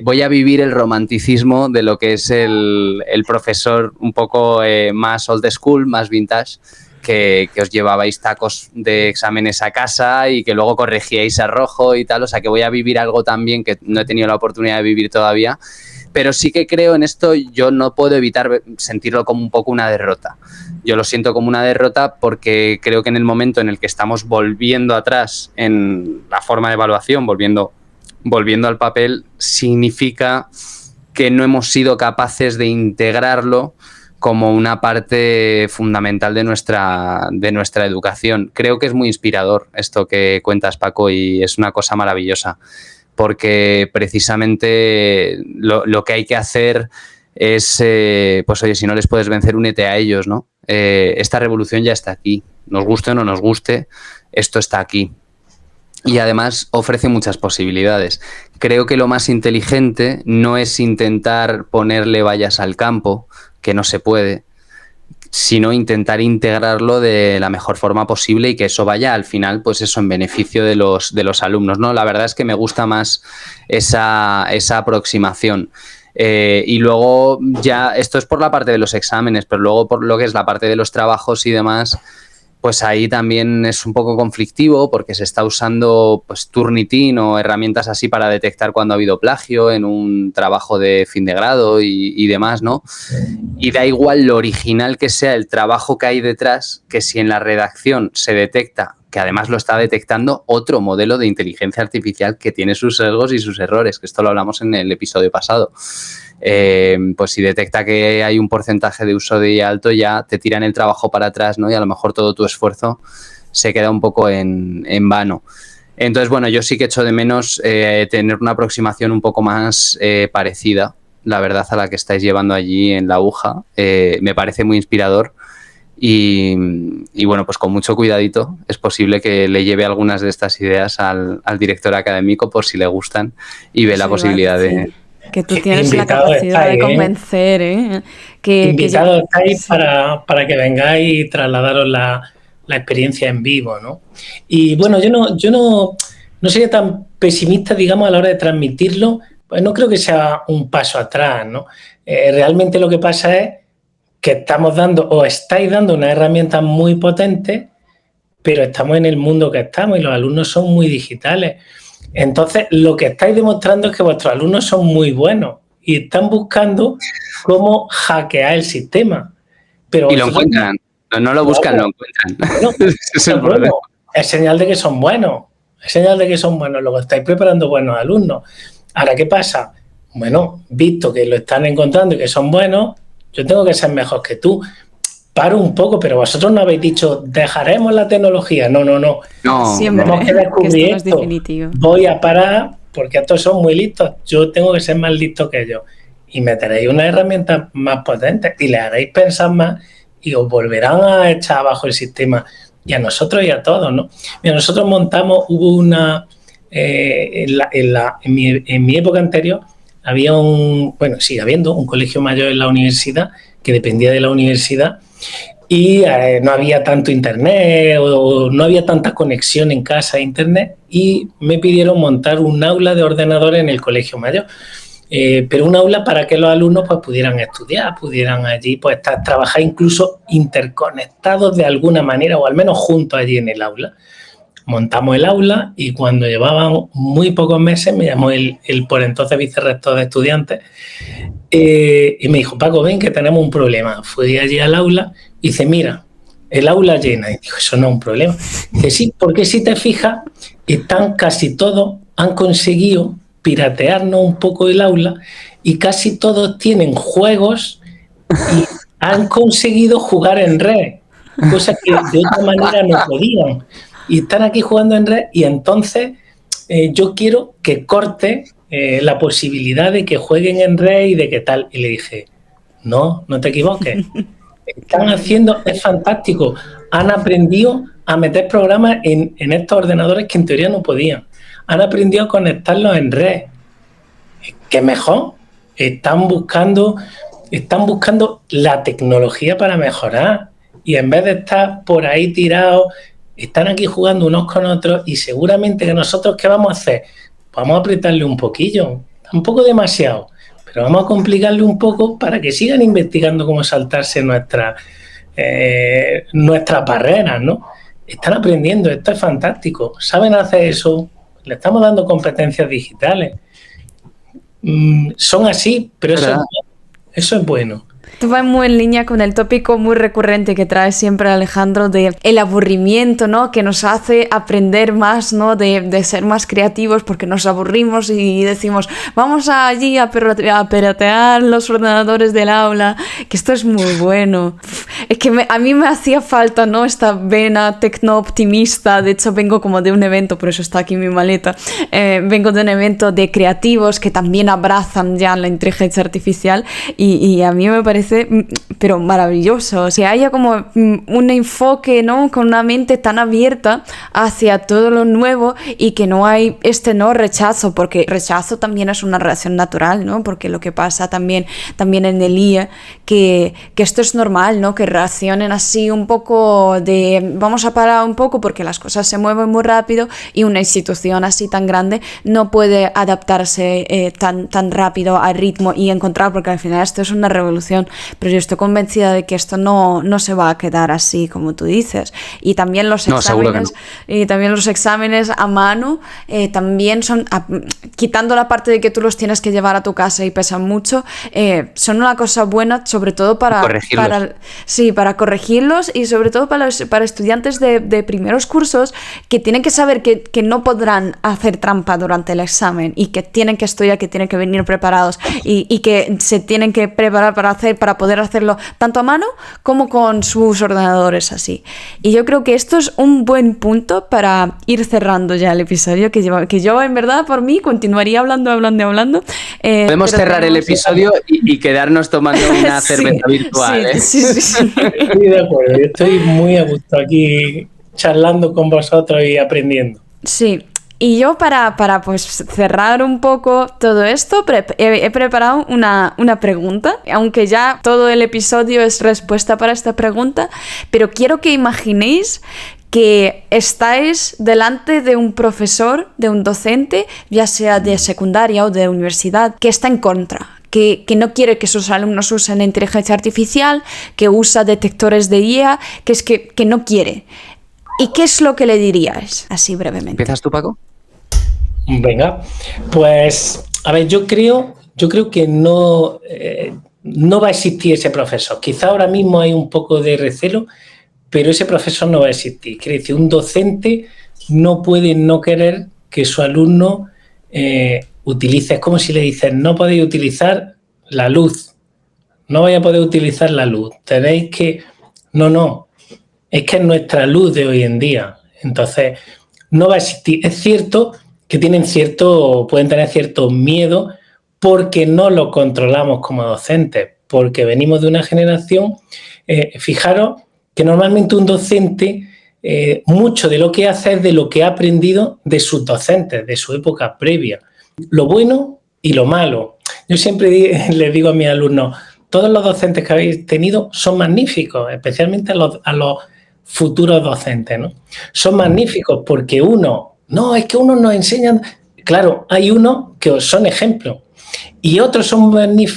Voy a vivir el romanticismo de lo que es el profesor un poco más old school, más vintage, que os llevabais tacos de exámenes a casa y que luego corregíais a rojo y tal. O sea, que voy a vivir algo también que no he tenido la oportunidad de vivir todavía. Pero sí que creo en esto, yo no puedo evitar sentirlo como un poco una derrota. Yo lo siento como una derrota porque creo que en el momento en el que estamos volviendo atrás en la forma de evaluación, volviendo al papel, significa que no hemos sido capaces de integrarlo como una parte fundamental de nuestra educación. Creo que es muy inspirador esto que cuentas, Paco, y es una cosa maravillosa, porque precisamente lo que hay que hacer es, pues oye, si no les puedes vencer, únete a ellos, ¿no? Esta revolución ya está aquí, nos guste o no nos guste, esto está aquí. Y además ofrece muchas posibilidades. Creo que lo más inteligente no es intentar ponerle vallas al campo, que no se puede, sino intentar integrarlo de la mejor forma posible y que eso vaya al final, pues eso, en beneficio de los alumnos, ¿no? La verdad es que me gusta más esa aproximación. Y luego ya, esto es por la parte de los exámenes, pero luego por lo que es la parte de los trabajos y demás, pues ahí también es un poco conflictivo porque se está usando pues Turnitin o herramientas así para detectar cuando ha habido plagio en un trabajo de fin de grado y demás, ¿no? Y da igual lo original que sea el trabajo que hay detrás, que si en la redacción se detecta, que además lo está detectando otro modelo de inteligencia artificial que tiene sus sesgos y sus errores, que esto lo hablamos en el episodio pasado. Pues si detecta que hay un porcentaje de uso de IA alto, ya te tiran el trabajo para atrás, ¿no? Y a lo mejor todo tu esfuerzo se queda un poco en vano. Entonces, bueno, yo sí que echo de menos tener una aproximación un poco más parecida, la verdad, a la que estáis llevando allí en la aguja. Me parece muy inspirador y bueno, pues con mucho cuidadito es posible que le lleve algunas de estas ideas al director académico por si le gustan y ve la posibilidad de... Que tú tienes la capacidad de convencer, ¿eh? Invitados estáis para que vengáis y trasladaros la experiencia en vivo, ¿no? Y bueno, yo no sería tan pesimista, digamos, a la hora de transmitirlo, pues no creo que sea un paso atrás, ¿no? Realmente lo que pasa es que estamos dando, o estáis dando una herramienta muy potente, pero estamos en el mundo que estamos y los alumnos son muy digitales. Entonces, lo que estáis demostrando es que vuestros alumnos son muy buenos y están buscando cómo hackear el sistema. Pero y lo encuentran. No lo buscan, lo encuentran. Bueno, es el problema. Es señal de que son buenos. Es señal de que son buenos. Luego estáis preparando buenos alumnos. Ahora, ¿qué pasa? Bueno, visto que lo están encontrando y que son buenos, yo tengo que ser mejor que tú. Paro un poco, pero vosotros no habéis dicho, dejaremos la tecnología. No. Siempre, tenemos que descubrir esto no es definitivo. Voy a parar porque estos son muy listos. Yo tengo que ser más listo que ellos. Y meteréis unas herramientas más potentes y les haréis pensar más y os volverán a echar abajo el sistema. Y a nosotros y a todos, ¿no? Mira, nosotros montamos, hubo una... en mi época anterior había sigue habiendo un colegio mayor en la universidad que dependía de la universidad y no había tanto internet o no había tanta conexión en casa a internet y me pidieron montar un aula de ordenadores en el colegio mayor, pero un aula para que los alumnos pues pudieran estudiar, pudieran allí pues trabajar incluso interconectados de alguna manera o al menos juntos allí en el aula. Montamos el aula y cuando llevaban muy pocos meses me llamó el por entonces vicerrector de estudiantes y me dijo, Paco, ven que tenemos un problema. Fui allí al aula y dice, mira, el aula llena. Y dijo, eso no es un problema. Dice, sí, porque si te fijas, casi todos han conseguido piratearnos un poco el aula y casi todos tienen juegos y han conseguido jugar en red, cosa que de otra manera no podían. Y están aquí jugando en red y entonces yo quiero que corte la posibilidad de que jueguen en red y de que tal. Y le dije, no te equivoques. Están haciendo, es fantástico. Han aprendido a meter programas en estos ordenadores que en teoría no podían. Han aprendido a conectarlos en red. ¿Qué mejor? Están buscando la tecnología para mejorar. Y en vez de estar por ahí tirados, están aquí jugando unos con otros y seguramente que nosotros, ¿qué vamos a hacer? Vamos a apretarle un poquillo, tampoco demasiado, pero vamos a complicarle un poco para que sigan investigando cómo saltarse nuestras barreras, ¿no? Están aprendiendo, esto es fantástico, saben hacer eso, le estamos dando competencias digitales. Son así, pero eso es bueno. Esto va muy en línea con el tópico muy recurrente que trae siempre Alejandro de el aburrimiento, ¿no? Que nos hace aprender más, ¿no? De ser más creativos porque nos aburrimos y decimos, vamos allí a piratear los ordenadores del aula, que esto es muy bueno. Es que a mí me hacía falta, ¿no? Esta vena tecno-optimista. De hecho, vengo como de un evento, por eso está aquí mi maleta. Vengo de un evento de creativos que también abrazan ya la inteligencia artificial y a mí me parece pero maravilloso, que haya como un enfoque, ¿no? Con una mente tan abierta hacia todo lo nuevo y que no hay rechazo, porque rechazo también es una reacción natural, ¿no? Porque lo que pasa también en el IA, que esto es normal, ¿no? Que reaccionen así un poco de vamos a parar un poco porque las cosas se mueven muy rápido y una institución así tan grande no puede adaptarse tan rápido al ritmo y encontrar, porque al final esto es una revolución. Pero yo estoy convencida de que esto no se va a quedar así como tú dices. Y también los exámenes a mano también son, quitando la parte de que tú los tienes que llevar a tu casa y pesan mucho, son una cosa buena, sobre todo para corregirlos y sobre todo para estudiantes de primeros cursos que tienen que saber que no podrán hacer trampa durante el examen y que tienen que estudiar, que tienen que venir preparados y que se tienen que preparar para poder hacerlo tanto a mano como con sus ordenadores así. Y yo creo que esto es un buen punto para ir cerrando ya el episodio, que yo en verdad por mí continuaría hablando. Podemos cerrar el episodio y quedarnos tomando una cerveza virtual. Sí. Estoy de acuerdo, yo estoy muy a gusto aquí charlando con vosotros y aprendiendo. Sí. Y yo para pues cerrar un poco todo esto, he preparado una pregunta, aunque ya todo el episodio es respuesta para esta pregunta, pero quiero que imaginéis que estáis delante de un profesor, de un docente, ya sea de secundaria o de universidad, que está en contra. Que no quiere que sus alumnos usen inteligencia artificial, que usa detectores de IA, que no quiere. ¿Y qué es lo que le diríais? Así brevemente. ¿Empiezas tú, Paco? Venga, pues a ver, yo creo que no va a existir ese profesor. Quizá ahora mismo hay un poco de recelo, pero ese profesor no va a existir. Quiere decir, un docente no puede no querer que su alumno utilice. Es como si le dices, no podéis utilizar la luz, no vais a poder utilizar la luz. Tenéis que... No, es que es nuestra luz de hoy en día. Entonces, no va a existir. Es cierto que pueden tener cierto miedo porque no lo controlamos como docentes, porque venimos de una generación, fijaros que normalmente un docente, mucho de lo que hace es de lo que ha aprendido de sus docentes, de su época previa, lo bueno y lo malo. Yo siempre les digo a mis alumnos, todos los docentes que habéis tenido son magníficos, especialmente a los futuros docentes, ¿no? Son magníficos porque es que unos nos enseñan, claro, hay unos que os son ejemplos y otros son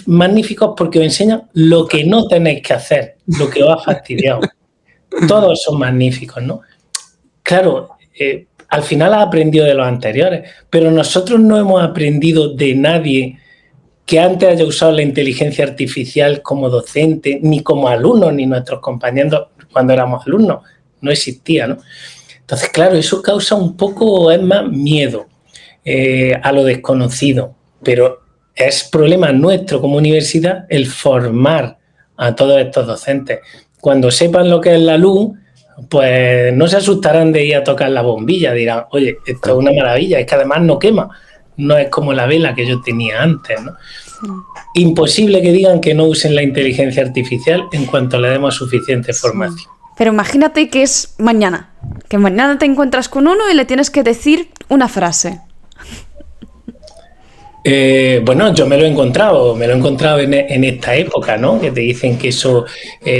magníficos porque os enseñan lo que no tenéis que hacer, lo que os ha fastidiado. Todos son magníficos, ¿no? Claro, al final has aprendido de los anteriores, pero nosotros no hemos aprendido de nadie que antes haya usado la inteligencia artificial como docente, ni como alumno, ni nuestros compañeros cuando éramos alumnos. No existía, ¿no? Entonces, claro, eso causa un poco, es más, miedo a lo desconocido, pero es problema nuestro como universidad el formar a todos estos docentes. Cuando sepan lo que es la luz, pues no se asustarán de ir a tocar la bombilla, dirán, oye, esto es una maravilla, es que además no quema, no es como la vela que yo tenía antes, ¿no? Imposible que digan que no usen la inteligencia artificial en cuanto le demos suficiente formación. Pero imagínate que es mañana, que mañana te encuentras con uno y le tienes que decir una frase. Bueno, yo me lo he encontrado en esta época, ¿no? Que te dicen que eso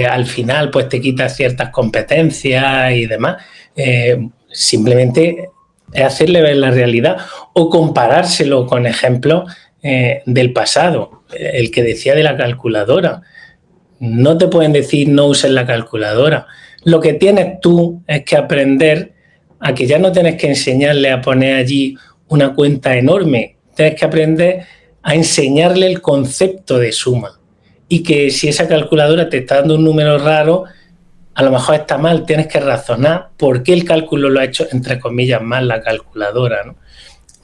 al final pues te quita ciertas competencias y demás. Simplemente es hacerle ver la realidad o comparárselo con ejemplos del pasado. El que decía de la calculadora. No te pueden decir no uses la calculadora. Lo que tienes tú es que aprender a que ya no tienes que enseñarle a poner allí una cuenta enorme. Tienes que aprender a enseñarle el concepto de suma y que si esa calculadora te está dando un número raro, a lo mejor está mal, tienes que razonar por qué el cálculo lo ha hecho, entre comillas, mal la calculadora, ¿no?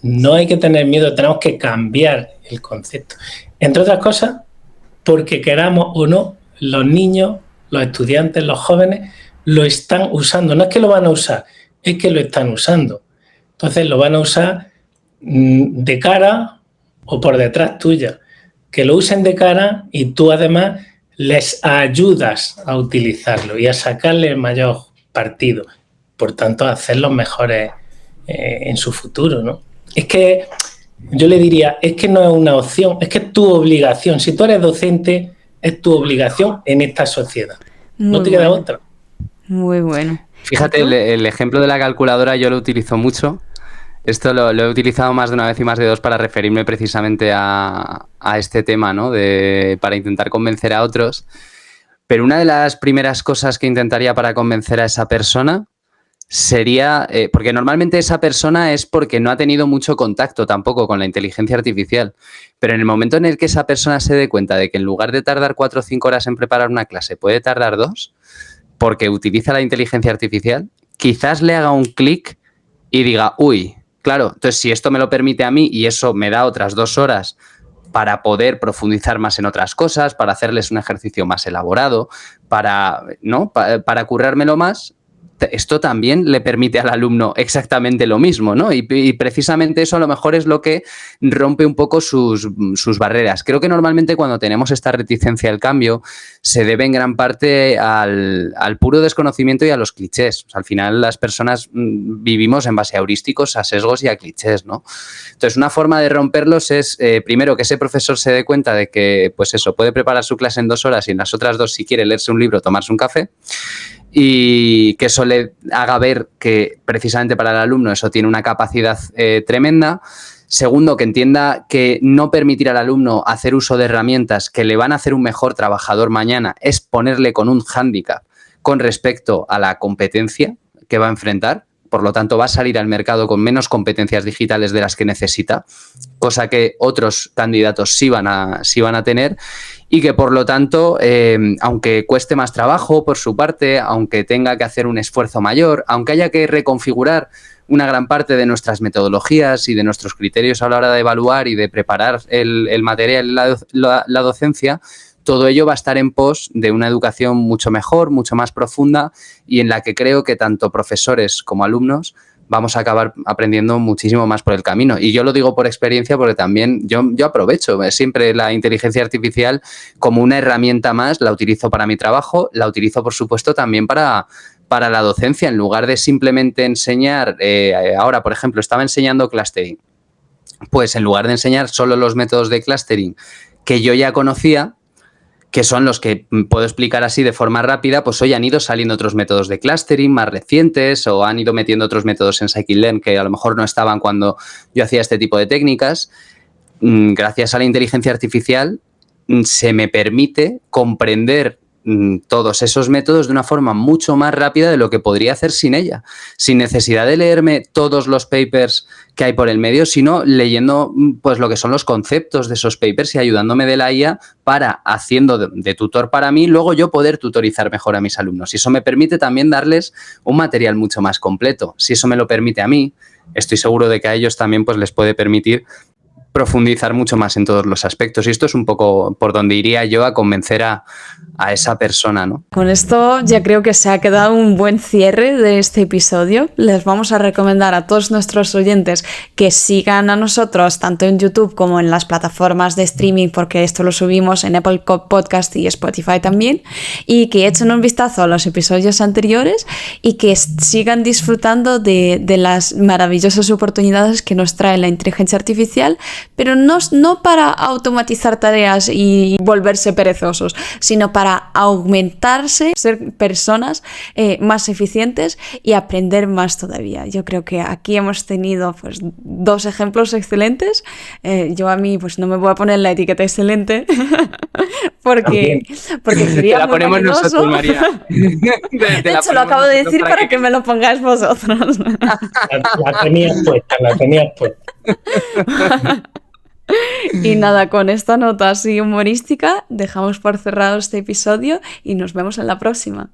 No hay que tener miedo, tenemos que cambiar el concepto. Entre otras cosas, porque queramos o no, los niños, los estudiantes, los jóvenes, lo están usando. No es que lo van a usar, es que lo están usando. Entonces lo van a usar de cara o por detrás tuya, que lo usen de cara y tú además les ayudas a utilizarlo y a sacarle el mayor partido, por tanto a hacerlos mejores en su futuro, ¿no? Es que yo le diría, es que no es una opción, es que es tu obligación. Si tú eres docente, es tu obligación en esta sociedad. No te queda otra. Muy bueno. Fíjate, el ejemplo de la calculadora yo lo utilizo mucho. Esto lo he utilizado más de una vez y más de dos para referirme precisamente a este tema, ¿no? Para intentar convencer a otros. Pero una de las primeras cosas que intentaría para convencer a esa persona sería, porque normalmente esa persona es porque no ha tenido mucho contacto tampoco con la inteligencia artificial, pero en el momento en el que esa persona se dé cuenta de que en lugar de tardar 4 o 5 horas en preparar una clase, puede tardar 2, porque utiliza la inteligencia artificial, quizás le haga un clic y diga, uy, claro, entonces si esto me lo permite a mí y eso me da otras 2 horas para poder profundizar más en otras cosas, para hacerles un ejercicio más elaborado, para currármelo más, esto también le permite al alumno exactamente lo mismo, ¿no? Y precisamente eso a lo mejor es lo que rompe un poco sus barreras. Creo que normalmente cuando tenemos esta reticencia al cambio se debe en gran parte al puro desconocimiento y a los clichés. O sea, al final las personas vivimos en base a heurísticos, a sesgos y a clichés, ¿no? Entonces, una forma de romperlos es, primero, que ese profesor se dé cuenta de que, pues eso, puede preparar su clase en 2 horas y en las otras 2, si quiere leerse un libro, tomarse un café. Y que eso le haga ver que precisamente para el alumno eso tiene una capacidad tremenda. Segundo, que entienda que no permitir al alumno hacer uso de herramientas que le van a hacer un mejor trabajador mañana es ponerle con un hándicap con respecto a la competencia que va a enfrentar. Por lo tanto, va a salir al mercado con menos competencias digitales de las que necesita, cosa que otros candidatos sí van a tener. Y que, por lo tanto, aunque cueste más trabajo por su parte, aunque tenga que hacer un esfuerzo mayor, aunque haya que reconfigurar una gran parte de nuestras metodologías y de nuestros criterios a la hora de evaluar y de preparar el material y la docencia, todo ello va a estar en pos de una educación mucho mejor, mucho más profunda y en la que creo que tanto profesores como alumnos vamos a acabar aprendiendo muchísimo más por el camino. Y yo lo digo por experiencia porque también yo aprovecho siempre la inteligencia artificial como una herramienta más, la utilizo para mi trabajo, la utilizo, por supuesto, también para la docencia. En lugar de simplemente enseñar, ahora, por ejemplo, estaba enseñando clustering. Pues en lugar de enseñar solo los métodos de clustering que yo ya conocía, que son los que puedo explicar así de forma rápida, pues hoy han ido saliendo otros métodos de clustering más recientes o han ido metiendo otros métodos en Scikit-learn que a lo mejor no estaban cuando yo hacía este tipo de técnicas. Gracias a la inteligencia artificial se me permite comprender todos esos métodos de una forma mucho más rápida de lo que podría hacer sin ella, sin necesidad de leerme todos los papers que hay por el medio, sino leyendo pues lo que son los conceptos de esos papers y ayudándome de la IA para, haciendo de tutor para mí, luego yo poder tutorizar mejor a mis alumnos. Y eso me permite también darles un material mucho más completo. Si eso me lo permite a mí, estoy seguro de que a ellos también pues les puede permitir profundizar mucho más en todos los aspectos. Y esto es un poco por donde iría yo a convencer a esa persona, ¿no? Con esto ya creo que se ha quedado un buen cierre de este episodio. Les vamos a recomendar a todos nuestros oyentes que sigan a nosotros tanto en YouTube como en las plataformas de streaming, porque esto lo subimos en Apple Podcast y Spotify también, y que echen un vistazo a los episodios anteriores y que sigan disfrutando de las maravillosas oportunidades que nos trae la inteligencia artificial, pero no para automatizar tareas y volverse perezosos, sino para aumentarse, ser personas más eficientes y aprender más todavía. Yo creo que aquí hemos tenido pues 2 ejemplos excelentes. Yo a mí pues no me voy a poner la etiqueta excelente porque sería la muy ponemos vanidoso. nosotros, María. De hecho, lo acabo de decir para que me lo pongáis vosotros. La tenías puesta. Y nada, con esta nota así humorística dejamos por cerrado este episodio y nos vemos en la próxima.